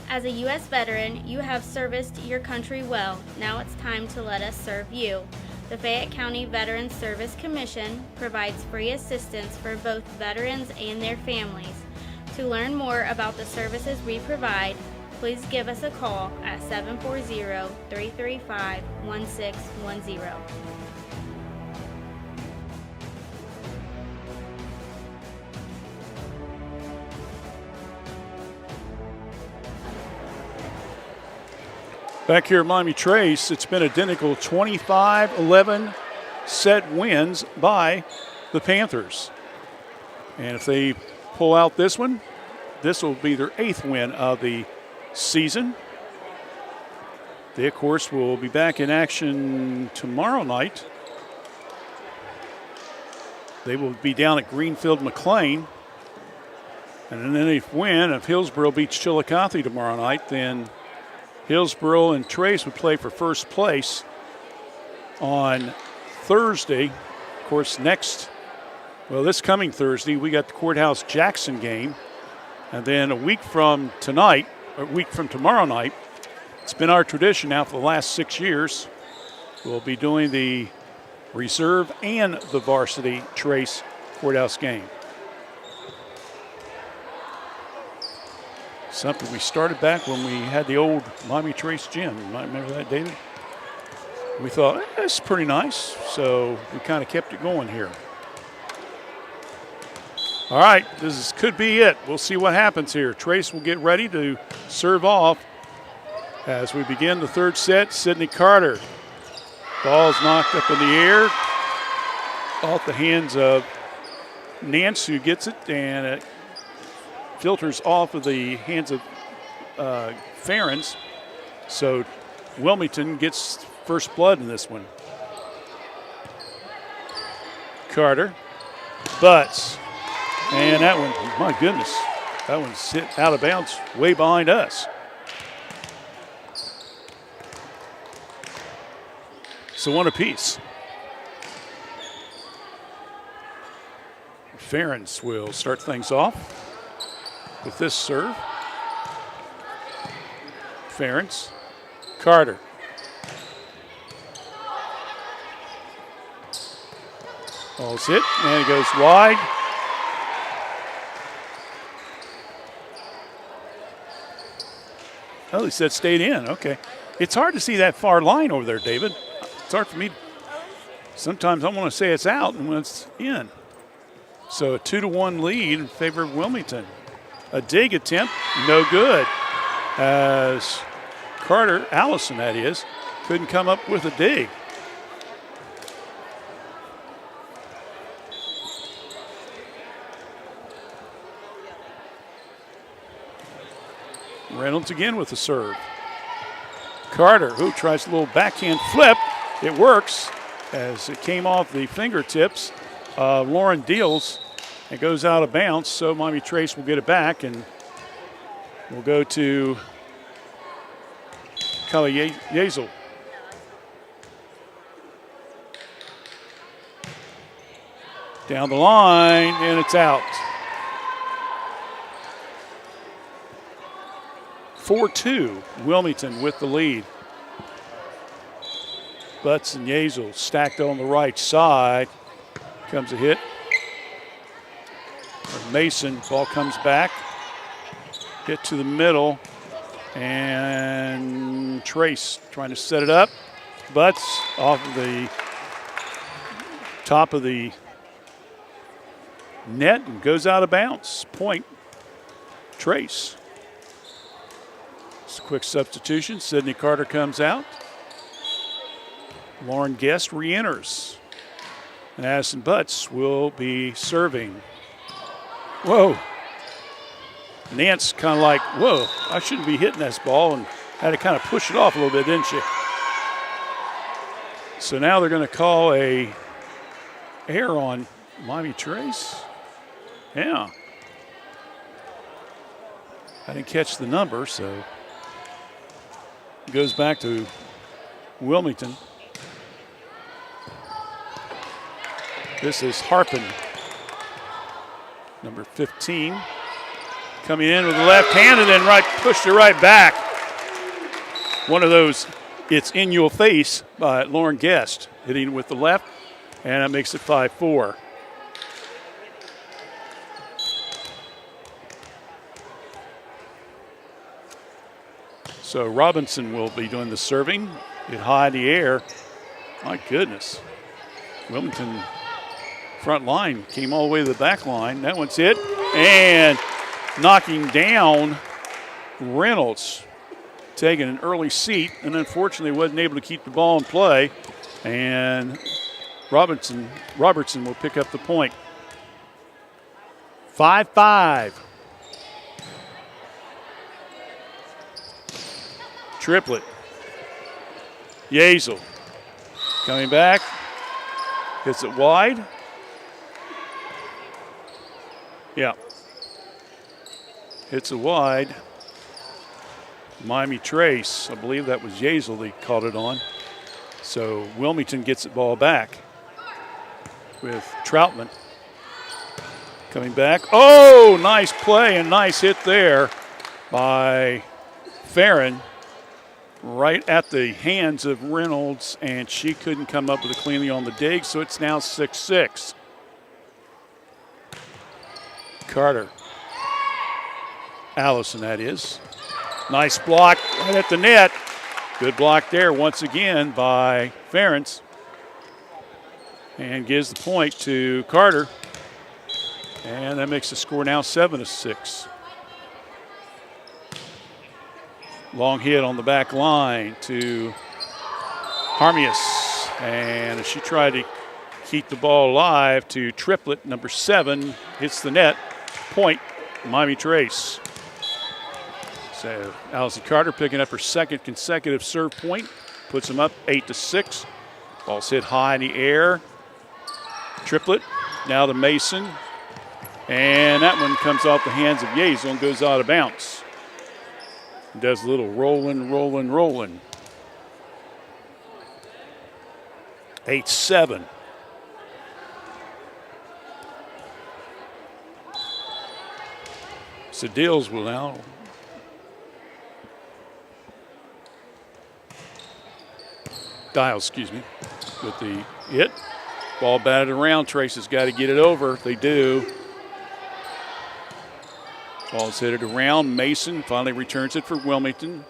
As a U.S. veteran, you have serviced your country well. Now it's time to let us serve you. The Fayette County Veterans Service Commission provides free assistance for both veterans and their families. To learn more about the services we provide, please give us a call at 740-335-1610. Back here at Miami Trace, it's been identical 25-11 set wins by the Panthers. And if they pull out this one, this will be their 8th win of the season. They, of course, will be back in action tomorrow night. They will be down at Greenfield McLean. And then if win, if Hillsboro beats Chillicothe tomorrow night, then Hillsboro and Trace would play for first place on Thursday. Of course, this coming Thursday, we got the Courthouse Jackson game. And then a week from tomorrow night, it's been our tradition now for the last 6 years, we'll be doing the reserve and the varsity Trace Courthouse game. Something we started back when we had the old Miami Trace gym. You might remember that, David? We thought, that's pretty nice, so we kind of kept it going here. All right, this could be it. We'll see what happens here. Trace will get ready to serve off as we begin the third set. Sydney Carter. Ball's knocked up in the air off the hands of Nance, who gets it, and it filters off of the hands of Ferens. So Wilmington gets first blood in this one. Carter butts. And that one, my goodness, that one's hit out of bounds way behind us. So one apiece. Ferens will start things off with this serve. Ferens, Carter. Ball's hit, and it goes wide. Oh, he said stayed in. Okay. It's hard to see that far line over there, David. It's hard for me. Sometimes I want to say it's out and when it's in. So a 2-1 lead in favor of Wilmington. A dig attempt, no good. As Carter, Allison that is, couldn't come up with a dig. Reynolds again with the serve. Carter, who tries a little backhand flip. It works as it came off the fingertips of Lauren Deals. It goes out of bounds, so Miami Trace will get it back, and we'll go to Kelly Yazel. Down the line, and it's out. 4-2, Wilmington with the lead. Butts and Yazel stacked on the right side. Comes a hit. Mason, ball comes back. Hit to the middle. And Trace trying to set it up. Butts off of the top of the net and goes out of bounds. Point, Trace. It's a quick substitution. Sydney Carter comes out. Lauren Guest re-enters. And Addison Butts will be serving. Whoa. Nance kind of like, whoa, I shouldn't be hitting this ball, and had to kind of push it off a little bit, didn't she? So now they're going to call a error on Miami Trace. Yeah. I didn't catch the number, so it goes back to Wilmington. This is Harpin, number 15. Coming in with the left hand and then pushed it right back. One of those, it's in your face by Lauren Guest, hitting with the left, and that makes it 5-4. So Robinson will be doing the serving. Get high in the air. My goodness. Wilmington front line came all the way to the back line. That one's hit. And knocking down Reynolds, taking an early seat, and unfortunately wasn't able to keep the ball in play. And Robertson will pick up the point. 5-5. Triplet. Yazel coming back. Hits it wide. Yeah. Hits it wide. Miami Trace, I believe that was Yazel they caught it on. So Wilmington gets the ball back with Troutman. Coming back. Oh, nice play and nice hit there by Farron. Right at the hands of Reynolds, and she couldn't come up with a cleanly on the dig, so it's now 6-6. Carter. Allison, that is. Nice block right at the net. Good block there once again by Ferentz. And gives the point to Carter. And that makes the score now 7-6. Long hit on the back line to Harmius. And she tried to keep the ball alive to Triplet, number 7. Hits the net. Point, Miami Trace. So Allison Carter picking up her second consecutive serve point. Puts them up 8-6. Ball's hit high in the air. Triplet, now to Mason. And that one comes off the hands of Yazel and goes out of bounds. Does a little rolling. 8-7. So Dills will now with the hit. Ball batted around. Trace has got to get it over. They do. Ball's hit it around. Mason finally returns it for Wilmington.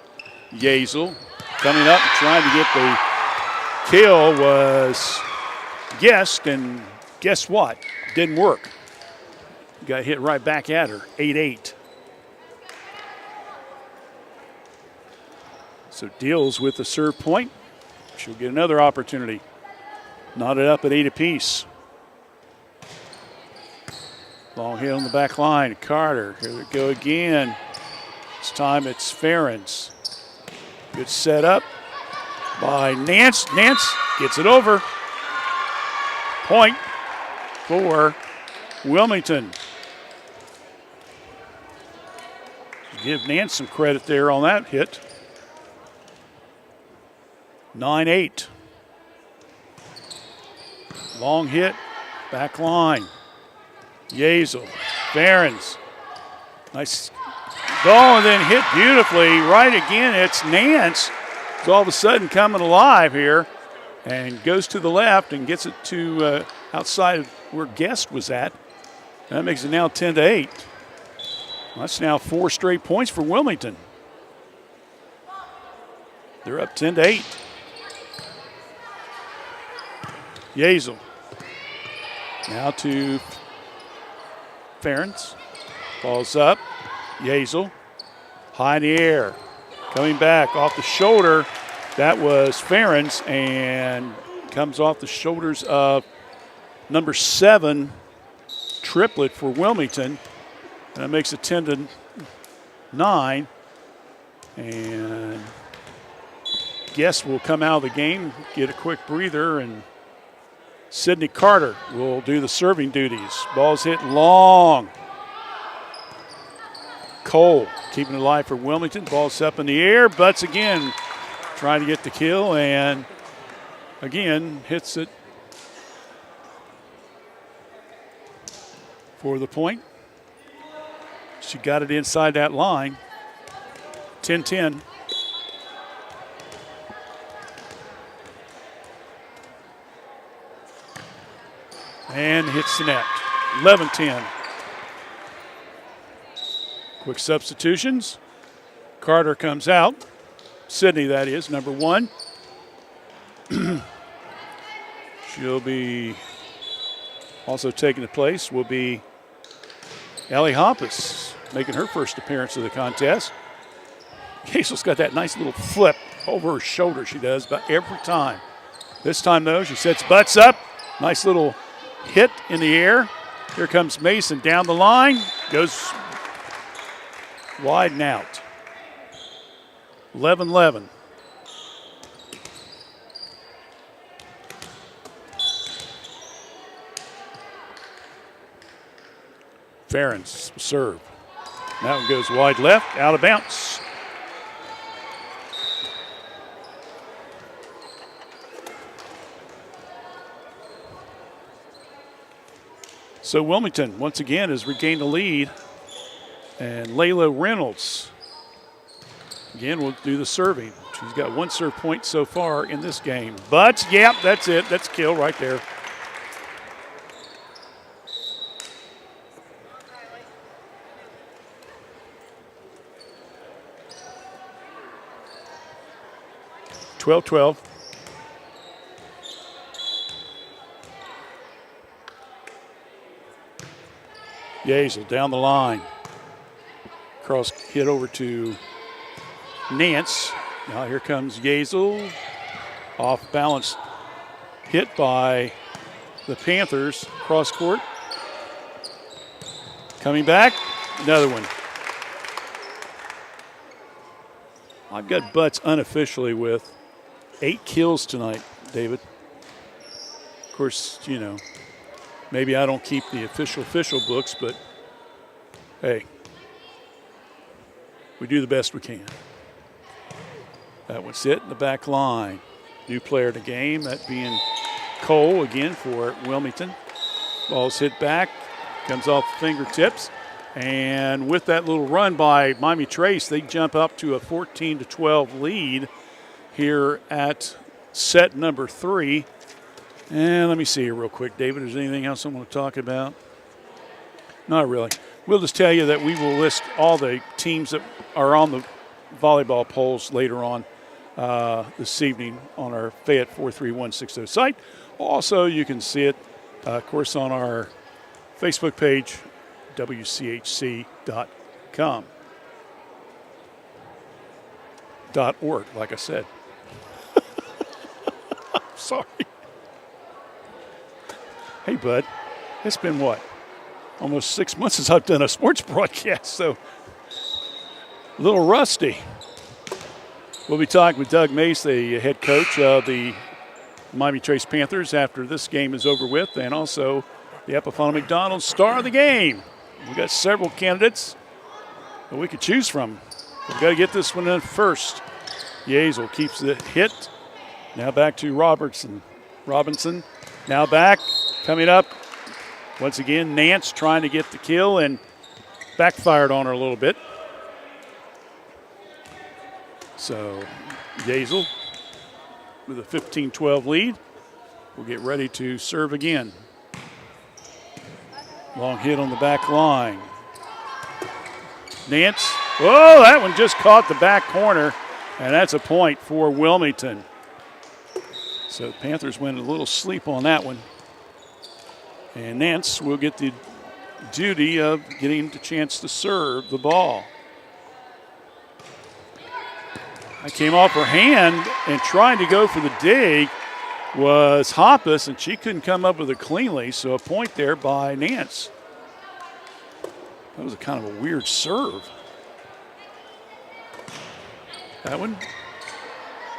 Yazel coming up and trying to get the kill was Guest, and guess what? Didn't work. Got hit right back at her. 8-8. So Deals with the serve point. She'll get another opportunity. Knotted up at 8 apiece. Long hit on the back line. Carter. Here we go again. This time it's Ferentz. Good setup by Nance. Nance gets it over. Point for Wilmington. Give Nance some credit there on that hit. 9-8. Long hit. Back line. Yazel, Ferentz, nice ball, and then hit beautifully right again. It's Nance. It's all of a sudden coming alive here and goes to the left and gets it to outside of where Guest was at. That makes it now 10-8. That's now 4 straight points for Wilmington. They're up 10-8. Yazel Now to Ferentz. Ball's up. Yazel. High in the air. Coming back off the shoulder. That was Ferentz and comes off the shoulders of number 7 triplet for Wilmington. And that makes it 10-9. And Guest will come out of the game, get a quick breather, and Sydney Carter will do the serving duties. Ball's hit long. Cole keeping it alive for Wilmington. Ball's up in the air. Butts again, trying to get the kill, and again hits it for the point. She got it inside that line. 10-10. And hits the net. 11-10. Quick substitutions. Carter comes out. Sydney, that is, number 1. She'll be also taking the place will be Allie Hoppus, making her first appearance of the contest. Hazel's got that nice little flip over her shoulder, she does, about every time. This time, though, she sets Butts up. Nice little hit in the air. Here comes Mason down the line. Goes wide and out. 11-11. Ferentz serve. That one goes wide left, out of bounds. So Wilmington, once again, has regained the lead. And Layla Reynolds, again, will do the serving. She's got 1 serve point so far in this game. But, yeah, that's it. That's a kill right there. (12-12). Yazel down the line. Cross hit over to Nance. Now here comes Yazel. Off balance hit by the Panthers. Cross court. Coming back. Another one. I've got Butts unofficially with 8 kills tonight, David. Of course, you know, maybe I don't keep the official books, but hey, we do the best we can. That one's hit in the back line. New player in the game, that being Cole again for Wilmington. Ball's hit back, comes off the fingertips. And with that little run by Miami Trace, they jump up to a 14-12 lead here at set number 3. And let me see here real quick, David. Is there anything else I want to talk about? Not really. We'll just tell you that we will list all the teams that are on the volleyball polls later on this evening on our Fayette 43160 site. Also, you can see it, of course, on our Facebook page, WCHC.com. .org, like I said. Sorry. Hey, bud, it's been what? Almost 6 months since I've done a sports broadcast, so a little rusty. We'll be talking with Doug Mace, the head coach of the Miami Trace Panthers, after this game is over with, and also the Epifano McDonald star of the game. We've got several candidates that we could choose from. We've got to get this one in first. Yazel keeps the hit. Now back to Robinson. Now back, coming up. Once again, Nance trying to get the kill and backfired on her a little bit. So Yazel with a 15-12 lead will get ready to serve again. Long hit on the back line. Nance. Oh, that one just caught the back corner, and that's a point for Wilmington. So the Panthers went a little sleep on that one. And Nance will get the duty of getting the chance to serve the ball. I came off her hand, and trying to go for the dig was Hoppus, and she couldn't come up with it cleanly, so a point there by Nance. That was a kind of a weird serve. That one,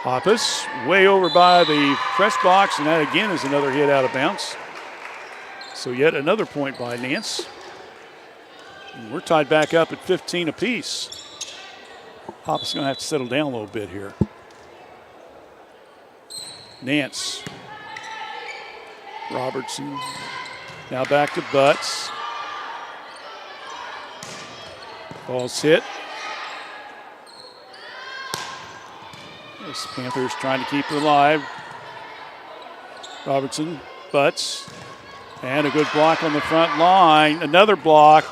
Hoppus, way over by the press box, and that again is another hit out of bounds. So yet another point by Nance. And we're tied back up at 15 apiece. Hoppus going to have to settle down a little bit here. Nance. Robertson. Now back to Butts. Ball's hit. This Panthers trying to keep it alive. Robertson, Butts. And a good block on the front line. Another block.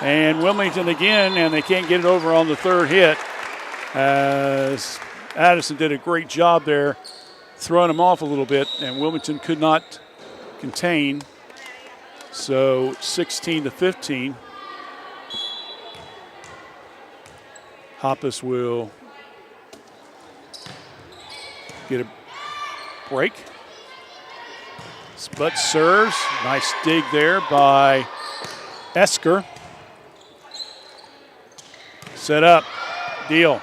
And Wilmington again, and they can't get it over on the third hit. As Addison did a great job there, throwing them off a little bit, and Wilmington could not contain. So 16-15. Hoppus will get a break. Butts serves. Nice dig there by Esker. Set up. Deal.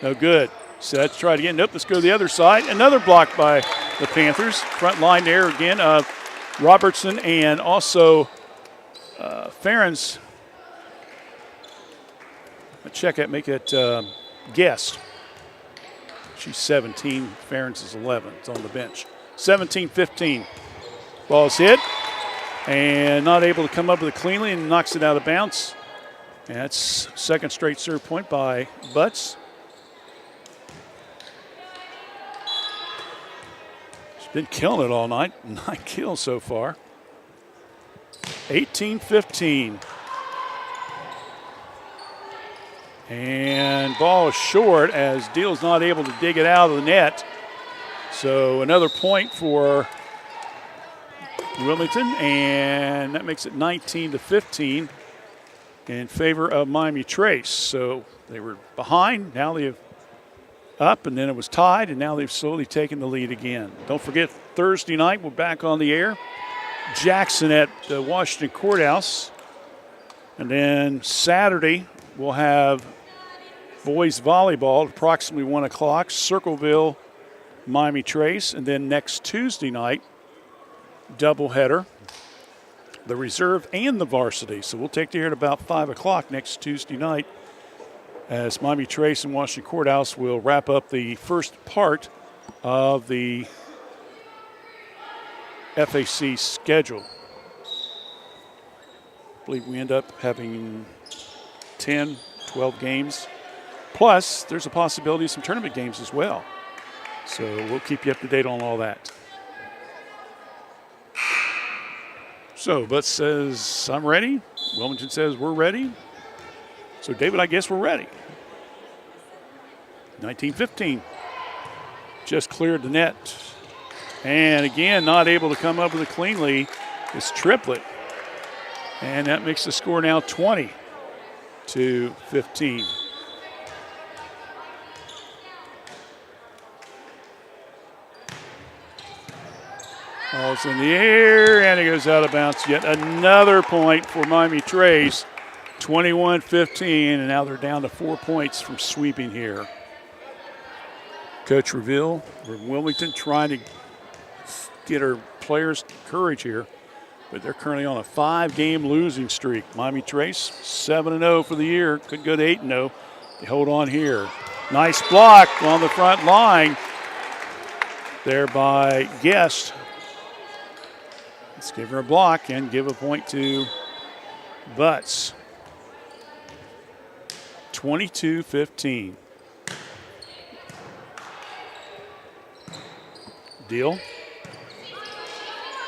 No good. Set. Try it again. Nope. Let's go to the other side. Another block by the Panthers. Front line there again of Robertson and also Farron's. Check it. Make it Guest. She's 17. Farron's is 11. It's on the bench. 17-15. Ball's hit and not able to come up with it cleanly and knocks it out of bounds. And that's second straight serve point by Butts. She's been killing it all night. 9 kills so far. 18-15. And ball is short as Deal's not able to dig it out of the net. So another point for Wilmington, and that makes it 19-15 in favor of Miami Trace. So they were behind, now they've up, and then it was tied, and now they've slowly taken the lead again. Don't forget, Thursday night we're back on the air. Jackson at the Washington Courthouse. And then Saturday we'll have boys volleyball at approximately 1 o'clock, Circleville, Miami Trace, and then next Tuesday night, doubleheader, the reserve and the varsity. So we'll take the air at about 5 o'clock next Tuesday night as Miami Trace and Washington Courthouse will wrap up the first part of the FAC schedule. I believe we end up having 10, 12 games. Plus, there's a possibility of some tournament games as well. So we'll keep you up to date on all that. So Butts says, I'm ready. Wilmington says, we're ready. So, David, I guess we're ready. 19-15. Just cleared the net. And again, not able to come up with it cleanly is Triplett. And that makes the score now 20-15. Ball's in the air, and it goes out of bounds. Yet another point for Miami Trace, 21-15, and now they're down to 4 points from sweeping here. Coach Reville from Wilmington trying to get her players courage here, but they're currently on a 5-game losing streak. Miami Trace, 7-0 for the year. Could go to 8-0. They hold on here. Nice block on the front line there by Guest. Let's give her a block and give a point to Butts. 22-15. Deal.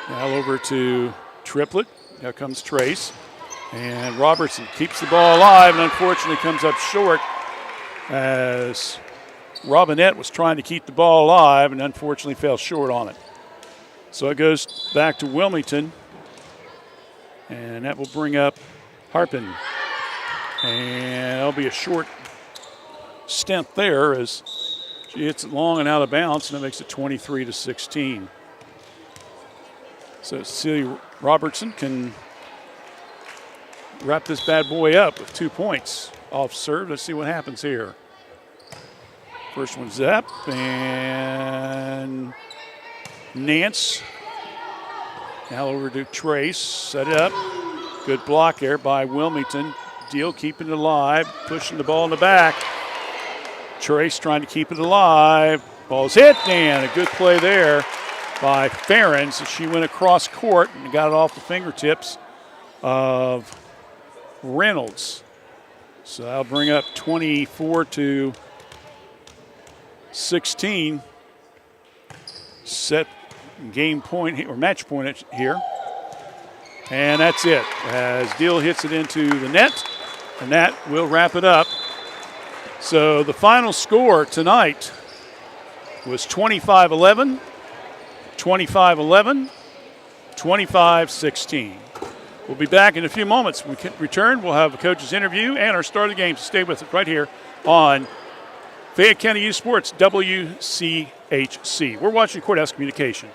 Now over to Triplett. Now comes Trace. And Robertson keeps the ball alive and unfortunately comes up short as Robinette was trying to keep the ball alive and unfortunately fell short on it. So it goes back to Wilmington. And that will bring up Harpin. And that'll be a short stint there as she hits it long and out of bounds, and that makes it 23-16. So Cecilia Robertson can wrap this bad boy up with 2 points off serve. Let's see what happens here. First one's up, and Nance. Now over to Trace, set it up. Good block there by Wilmington. Deal keeping it alive, pushing the ball in the back. Trace trying to keep it alive. Ball's hit, and a good play there by Ferens. She went across court and got it off the fingertips of Reynolds. So that'll bring up 24-16. Set game point or match point here. And that's it as Deal hits it into the net, and that will wrap it up. So the final score tonight was 25-11, 25-11, 25-16. We'll be back in a few moments. When we return, we'll have a coach's interview and our start of the game. So stay with us right here on Fayette County Youth Sports WCHC. We're watching Courthouse Communication.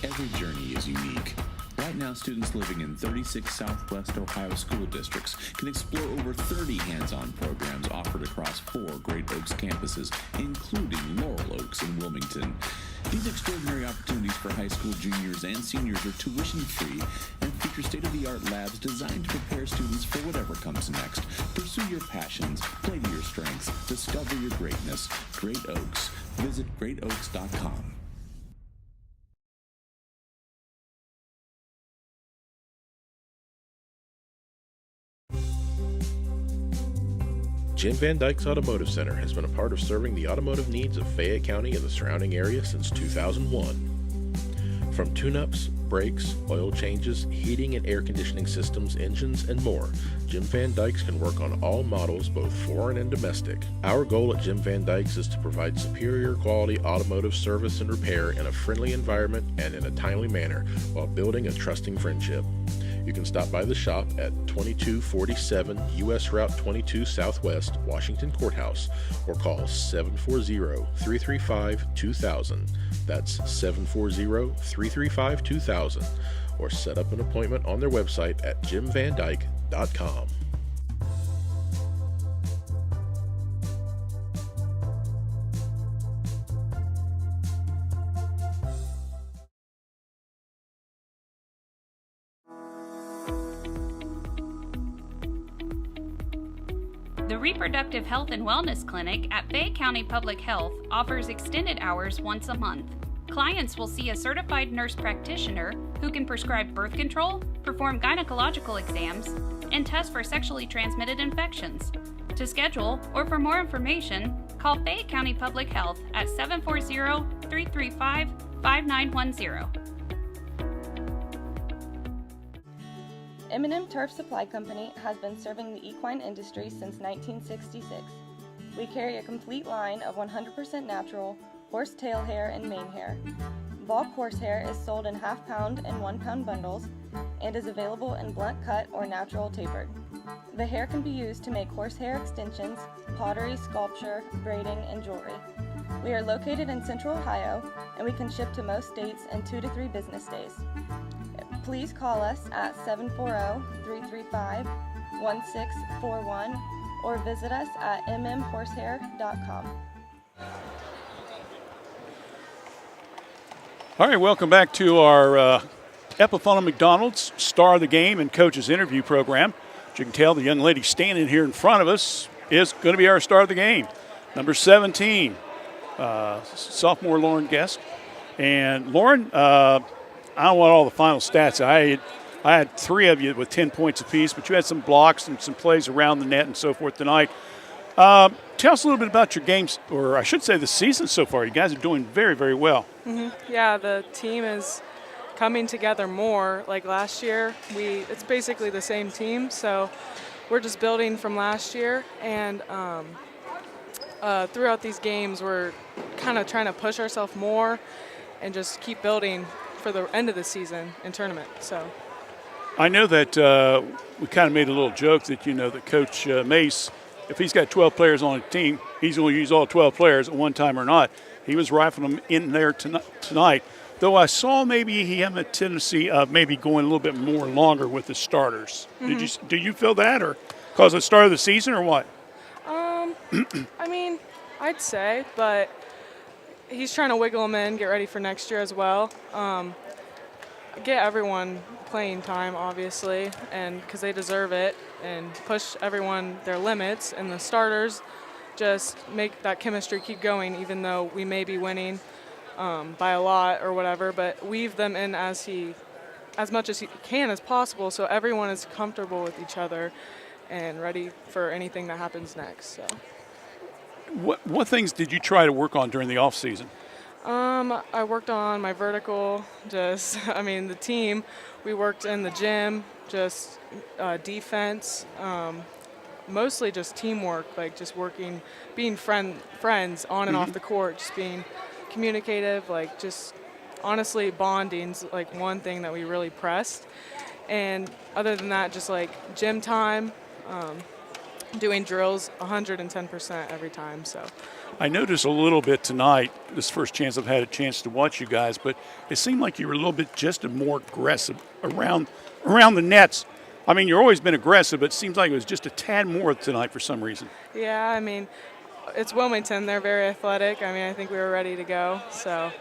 Every journey is unique. Right now, students living in 36 Southwest Ohio school districts can explore over 30 hands-on programs offered across 4 Great Oaks campuses, including Laurel Oaks and Wilmington. These extraordinary opportunities for high school juniors and seniors are tuition-free and feature state-of-the-art labs designed to prepare students for whatever comes next. Pursue your passions, play to your strengths, discover your greatness. Great Oaks. Visit greatoaks.com. Jim Van Dyke's Automotive Center has been a part of serving the automotive needs of Fayette County and the surrounding area since 2001. From tune-ups, brakes, oil changes, heating and air conditioning systems, engines, and more, Jim Van Dyke's can work on all models, both foreign and domestic. Our goal at Jim Van Dyke's is to provide superior quality automotive service and repair in a friendly environment and in a timely manner while building a trusting friendship. You can stop by the shop at 2247 U.S. Route 22 Southwest, Washington Courthouse, or call 740-335-2000. That's 740-335-2000, or set up an appointment on their website at jimvandyke.com. The Reproductive Health and Wellness Clinic at Fayette County Public Health offers extended hours once a month. Clients will see a certified nurse practitioner who can prescribe birth control, perform gynecological exams, and test for sexually transmitted infections. To schedule or for more information, call Fayette County Public Health at 740-335-5910. M&M Turf Supply Company has been serving the equine industry since 1966. We carry a complete line of 100% natural horse tail hair and mane hair. Bulk horsehair is sold in half-pound and 1-pound bundles and is available in blunt cut or natural tapered. The hair can be used to make horsehair extensions, pottery, sculpture, braiding, and jewelry. We are located in Central Ohio, and we can ship to most states in 2 to 3 business days. Please call us at 740-335-1641 or visit us at mmhorsehair.com. All right, welcome back to our Epiphono McDonald's Star of the Game and Coaches Interview Program. As you can tell, the young lady standing here in front of us is going to be our star of the game. Number 17, sophomore Lauren Guest. And Lauren, I don't want all the final stats. I had 3 of you with 10 points apiece, but you had some blocks and some plays around the net and so forth tonight. Tell us a little bit about your games, or I should say the season so far. You guys are doing very, very well. Mm-hmm. Yeah, the team is coming together more. Like last year, it's basically the same team, so we're just building from last year. And throughout these games, we're kind of trying to push ourselves more and just keep building for the end of the season in tournament. So I know that we kind of made a little joke that, that Coach Mace, if he's got 12 players on a team, he's going to use all 12 players at one time or not. He was rifling them in there tonight, though I saw maybe he had a tendency of maybe going a little bit more longer with the starters. Mm-hmm. Do you feel that, or because of the start of the season, or what? I mean, I'd say, but he's trying to wiggle them in, get ready for next year as well. Get everyone playing time, obviously, and because they deserve it, and push everyone their limits. And the starters just make that chemistry keep going, even though we may be winning by a lot or whatever. But weave them in as much as he can as possible, so everyone is comfortable with each other and ready for anything that happens next. So. What things did you try to work on during the off season? I worked on my vertical, the team. We worked in the gym, just defense, mostly just teamwork, like just working, being friends on and off the court, just being communicative, like just honestly bonding's like one thing that we really pressed. And other than that, just like gym time, doing drills 110% every time. So I noticed a little bit tonight, this first chance I've had a chance to watch you guys, but it seemed like you were a little bit just more aggressive around the nets. I mean, you've always been aggressive, but it seems like it was just a tad more tonight for some reason. Yeah, I mean, it's Wilmington. They're very athletic. I mean, I think we were ready to go. So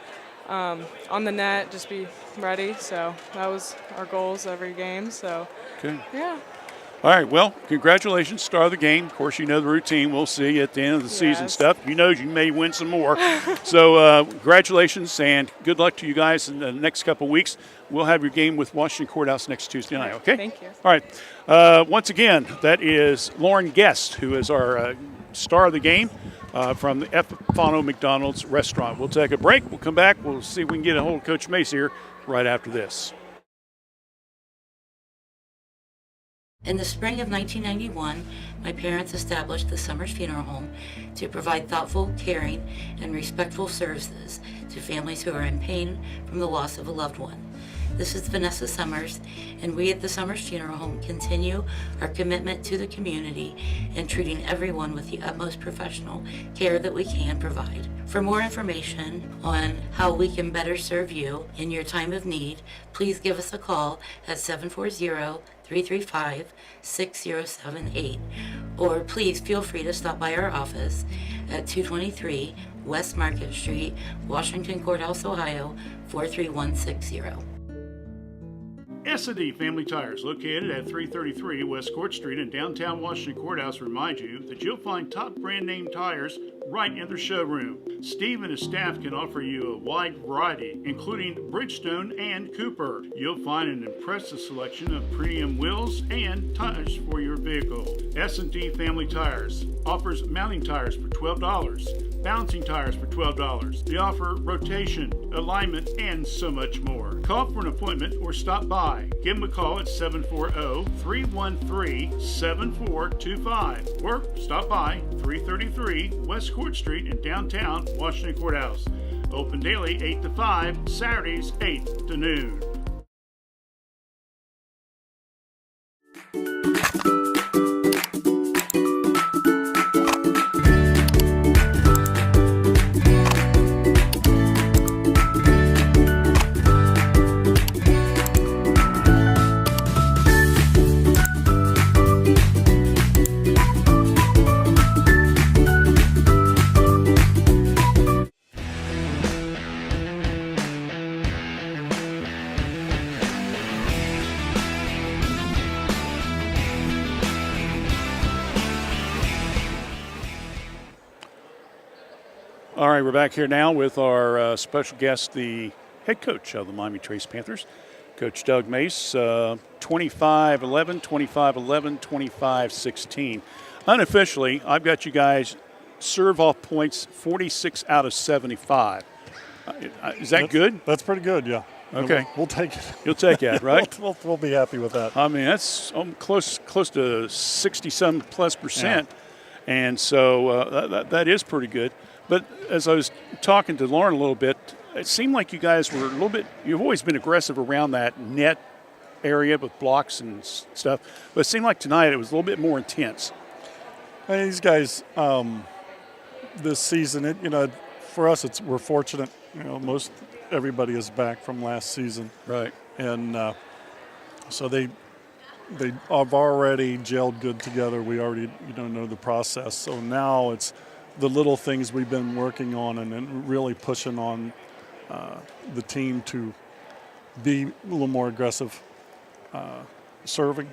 on the net, just be ready. So that was our goals every game. So, okay. Yeah. All right, well, congratulations, star of the game. Of course, you know the routine. We'll see you at the end of the season stuff. You know you may win some more. So congratulations and good luck to you guys in the next couple of weeks. We'll have your game with Washington Courthouse next Tuesday night, okay? Thank you. All right. Once again, that is Lauren Guest, who is our star of the game from the Epifano McDonald's restaurant. We'll take a break. We'll come back. We'll see if we can get a hold of Coach Mace here right after this. In the spring of 1991, my parents established the Summers Funeral Home to provide thoughtful, caring, and respectful services to families who are in pain from the loss of a loved one. This is Vanessa Summers, and we at the Summers Funeral Home continue our commitment to the community and treating everyone with the utmost professional care that we can provide. For more information on how we can better serve you in your time of need, please give us a call at 740-335-6078, or please feel free to stop by our office at 223 West Market Street, Washington Courthouse, Ohio, 43160. S&D Family Tires, located at 333 West Court Street in downtown Washington Courthouse, remind you that you'll find top brand name tires right in their showroom. Steve and his staff can offer you a wide variety, including Bridgestone and Cooper. You'll find an impressive selection of premium wheels and tires for your vehicle. S&D Family Tires offers mounting tires for $12, bouncing tires for $12. They offer rotation, alignment, and so much more. Call for an appointment or stop by. Give them a call at 740-313-7425 or stop by 333 West Court Street in downtown Washington Courthouse. Open daily 8 to 5, Saturdays 8 to noon. All right, we're back here now with our special guest, the head coach of the Miami Trace Panthers, Coach Doug Mace, 25-11, 25-11, 25-16. Unofficially, I've got you guys serve-off points 46 out of 75. Is that good? That's pretty good, yeah. Okay. We'll take it. You'll take that, right? we'll be happy with that. I mean, that's close to 60-some+%. Yeah. And so that is pretty good. But as I was talking to Lauren a little bit, it seemed like you guys were a little bit, you've always been aggressive around that net area with blocks and stuff, but it seemed like tonight it was a little bit more intense. Hey, these guys, this season, for us, we're fortunate. Most everybody is back from last season, right? And so they have already gelled good together. We already know the process. So now it's the little things we've been working on and really pushing on the team to be a little more aggressive, serving,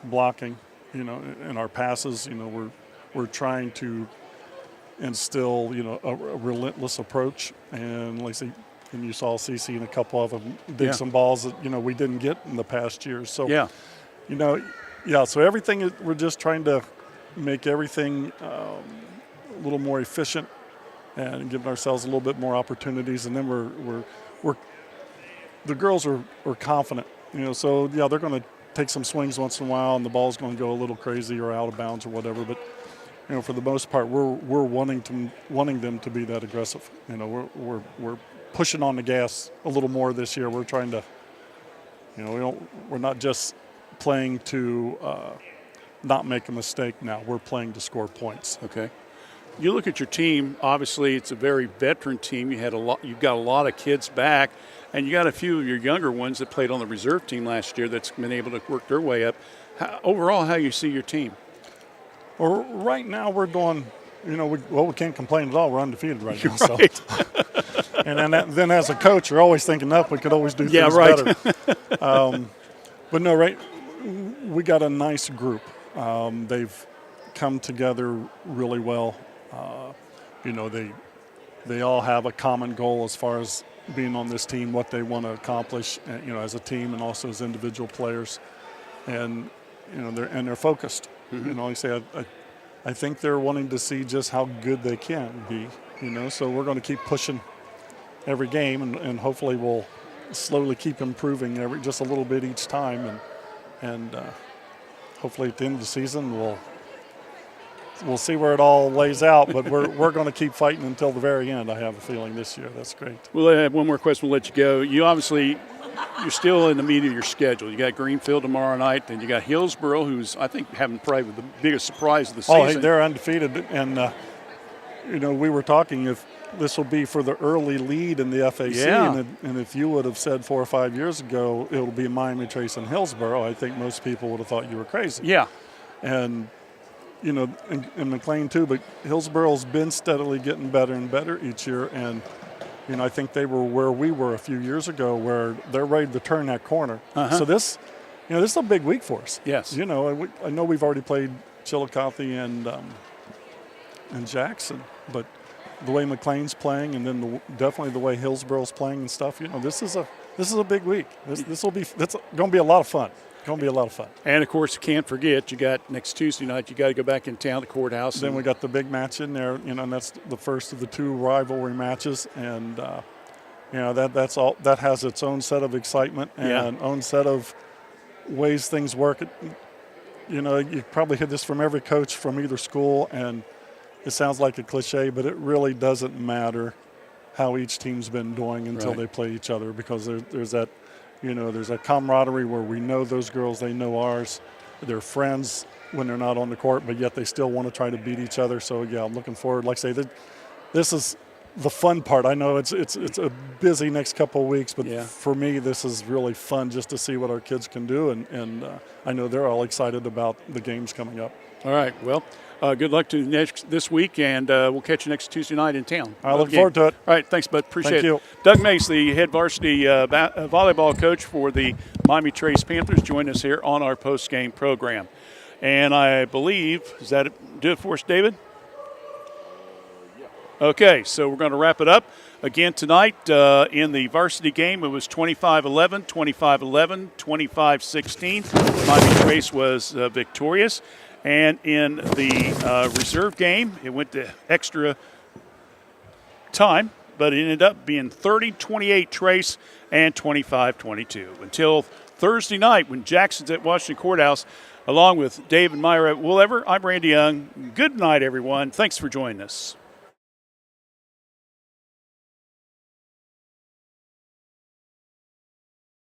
blocking. In our passes, we're trying to instill a relentless approach. And like I say, and you saw CC and a couple of them dig some balls that we didn't get in the past years. So so everything we're just trying to make everything a little more efficient and giving ourselves a little bit more opportunities. And then we're the girls are confident, so they're going to take some swings once in a while and the ball's going to go a little crazy or out of bounds or whatever. But for the most part, we're wanting them to be that aggressive. We're pushing on the gas a little more this year. We're trying to, we're not just playing to not make a mistake now. We're playing to score points. Okay. You look at your team. Obviously, it's a very veteran team. You've got a lot of kids back, and you got a few of your younger ones that played on the reserve team last year that's been able to work their way up. Overall, how you see your team? Well, right now we're doing, we can't complain at all. We're undefeated right now. Right. So. And then as a coach, you're always thinking up. We could always do things better. But no, right, we got a nice group. They've come together really well. They all have a common goal as far as being on this team, what they want to accomplish, as a team and also as individual players. And, they're focused. Mm-hmm. Like I say, I think they're wanting to see just how good they can be, so we're going to keep pushing every game and hopefully we'll slowly keep improving just a little bit each time. And hopefully at the end of the season we'll see where it all lays out, but we're going to keep fighting until the very end. I have a feeling this year. That's great. Well, I have one more question. We'll let you go. You're still in the meat of your schedule. You got Greenfield tomorrow night, then you got Hillsboro, who's I think having probably the biggest surprise of the season. Oh, hey, they're undefeated, and we were talking if this will be for the early lead in the FAC, and if you would have said 4 or 5 years ago it'll be Miami, Trace, and Hillsboro, I think most people would have thought you were crazy. Yeah, and and McLean too, but Hillsboro's been steadily getting better and better each year, and I think they were where we were a few years ago, where they're ready to turn that corner. Uh-huh. So this is a big week for us. Yes. I know we've already played Chillicothe and Jackson, but the way McLean's playing, and then definitely the way Hillsboro's playing and stuff, this is a big week. That's going to be a lot of fun. Going to be a lot of fun. And, of course, you can't forget, you got next Tuesday night, you got to go back in town, the courthouse. Then we got the big match in there, and that's the first of the two rivalry matches. And, that's all. That has its own set of excitement and own set of ways things work. You probably hear this from every coach from either school, and it sounds like a cliche, but it really doesn't matter how each team's been doing until they play each other, because there's that – there's a camaraderie where we know those girls, they know ours. They're friends when they're not on the court, but yet they still want to try to beat each other. So, I'm looking forward. Like I say, this is the fun part. I know it's a busy next couple of weeks, but for me, this is really fun just to see what our kids can do. And I know they're all excited about the games coming up. All right. Well, good luck to this week, and we'll catch you next Tuesday night in town. I look forward to it. All right, thanks, bud. Appreciate Thank it. you. Doug Mace, the head varsity volleyball coach for the Miami Trace Panthers, joined us here on our post-game program. And I believe, does that do it for us, David? Okay, so we're going to wrap it up. Again tonight in the varsity game, it was 25-11, 25-11, 25-16. Miami Trace was victorious. And in the reserve game, it went to extra time, but it ended up being 30-28 Trace and 25-22. Until Thursday night when Jackson's at Washington Courthouse, along with Dave and Myra Woolever, I'm Randy Young. Good night, everyone. Thanks for joining us.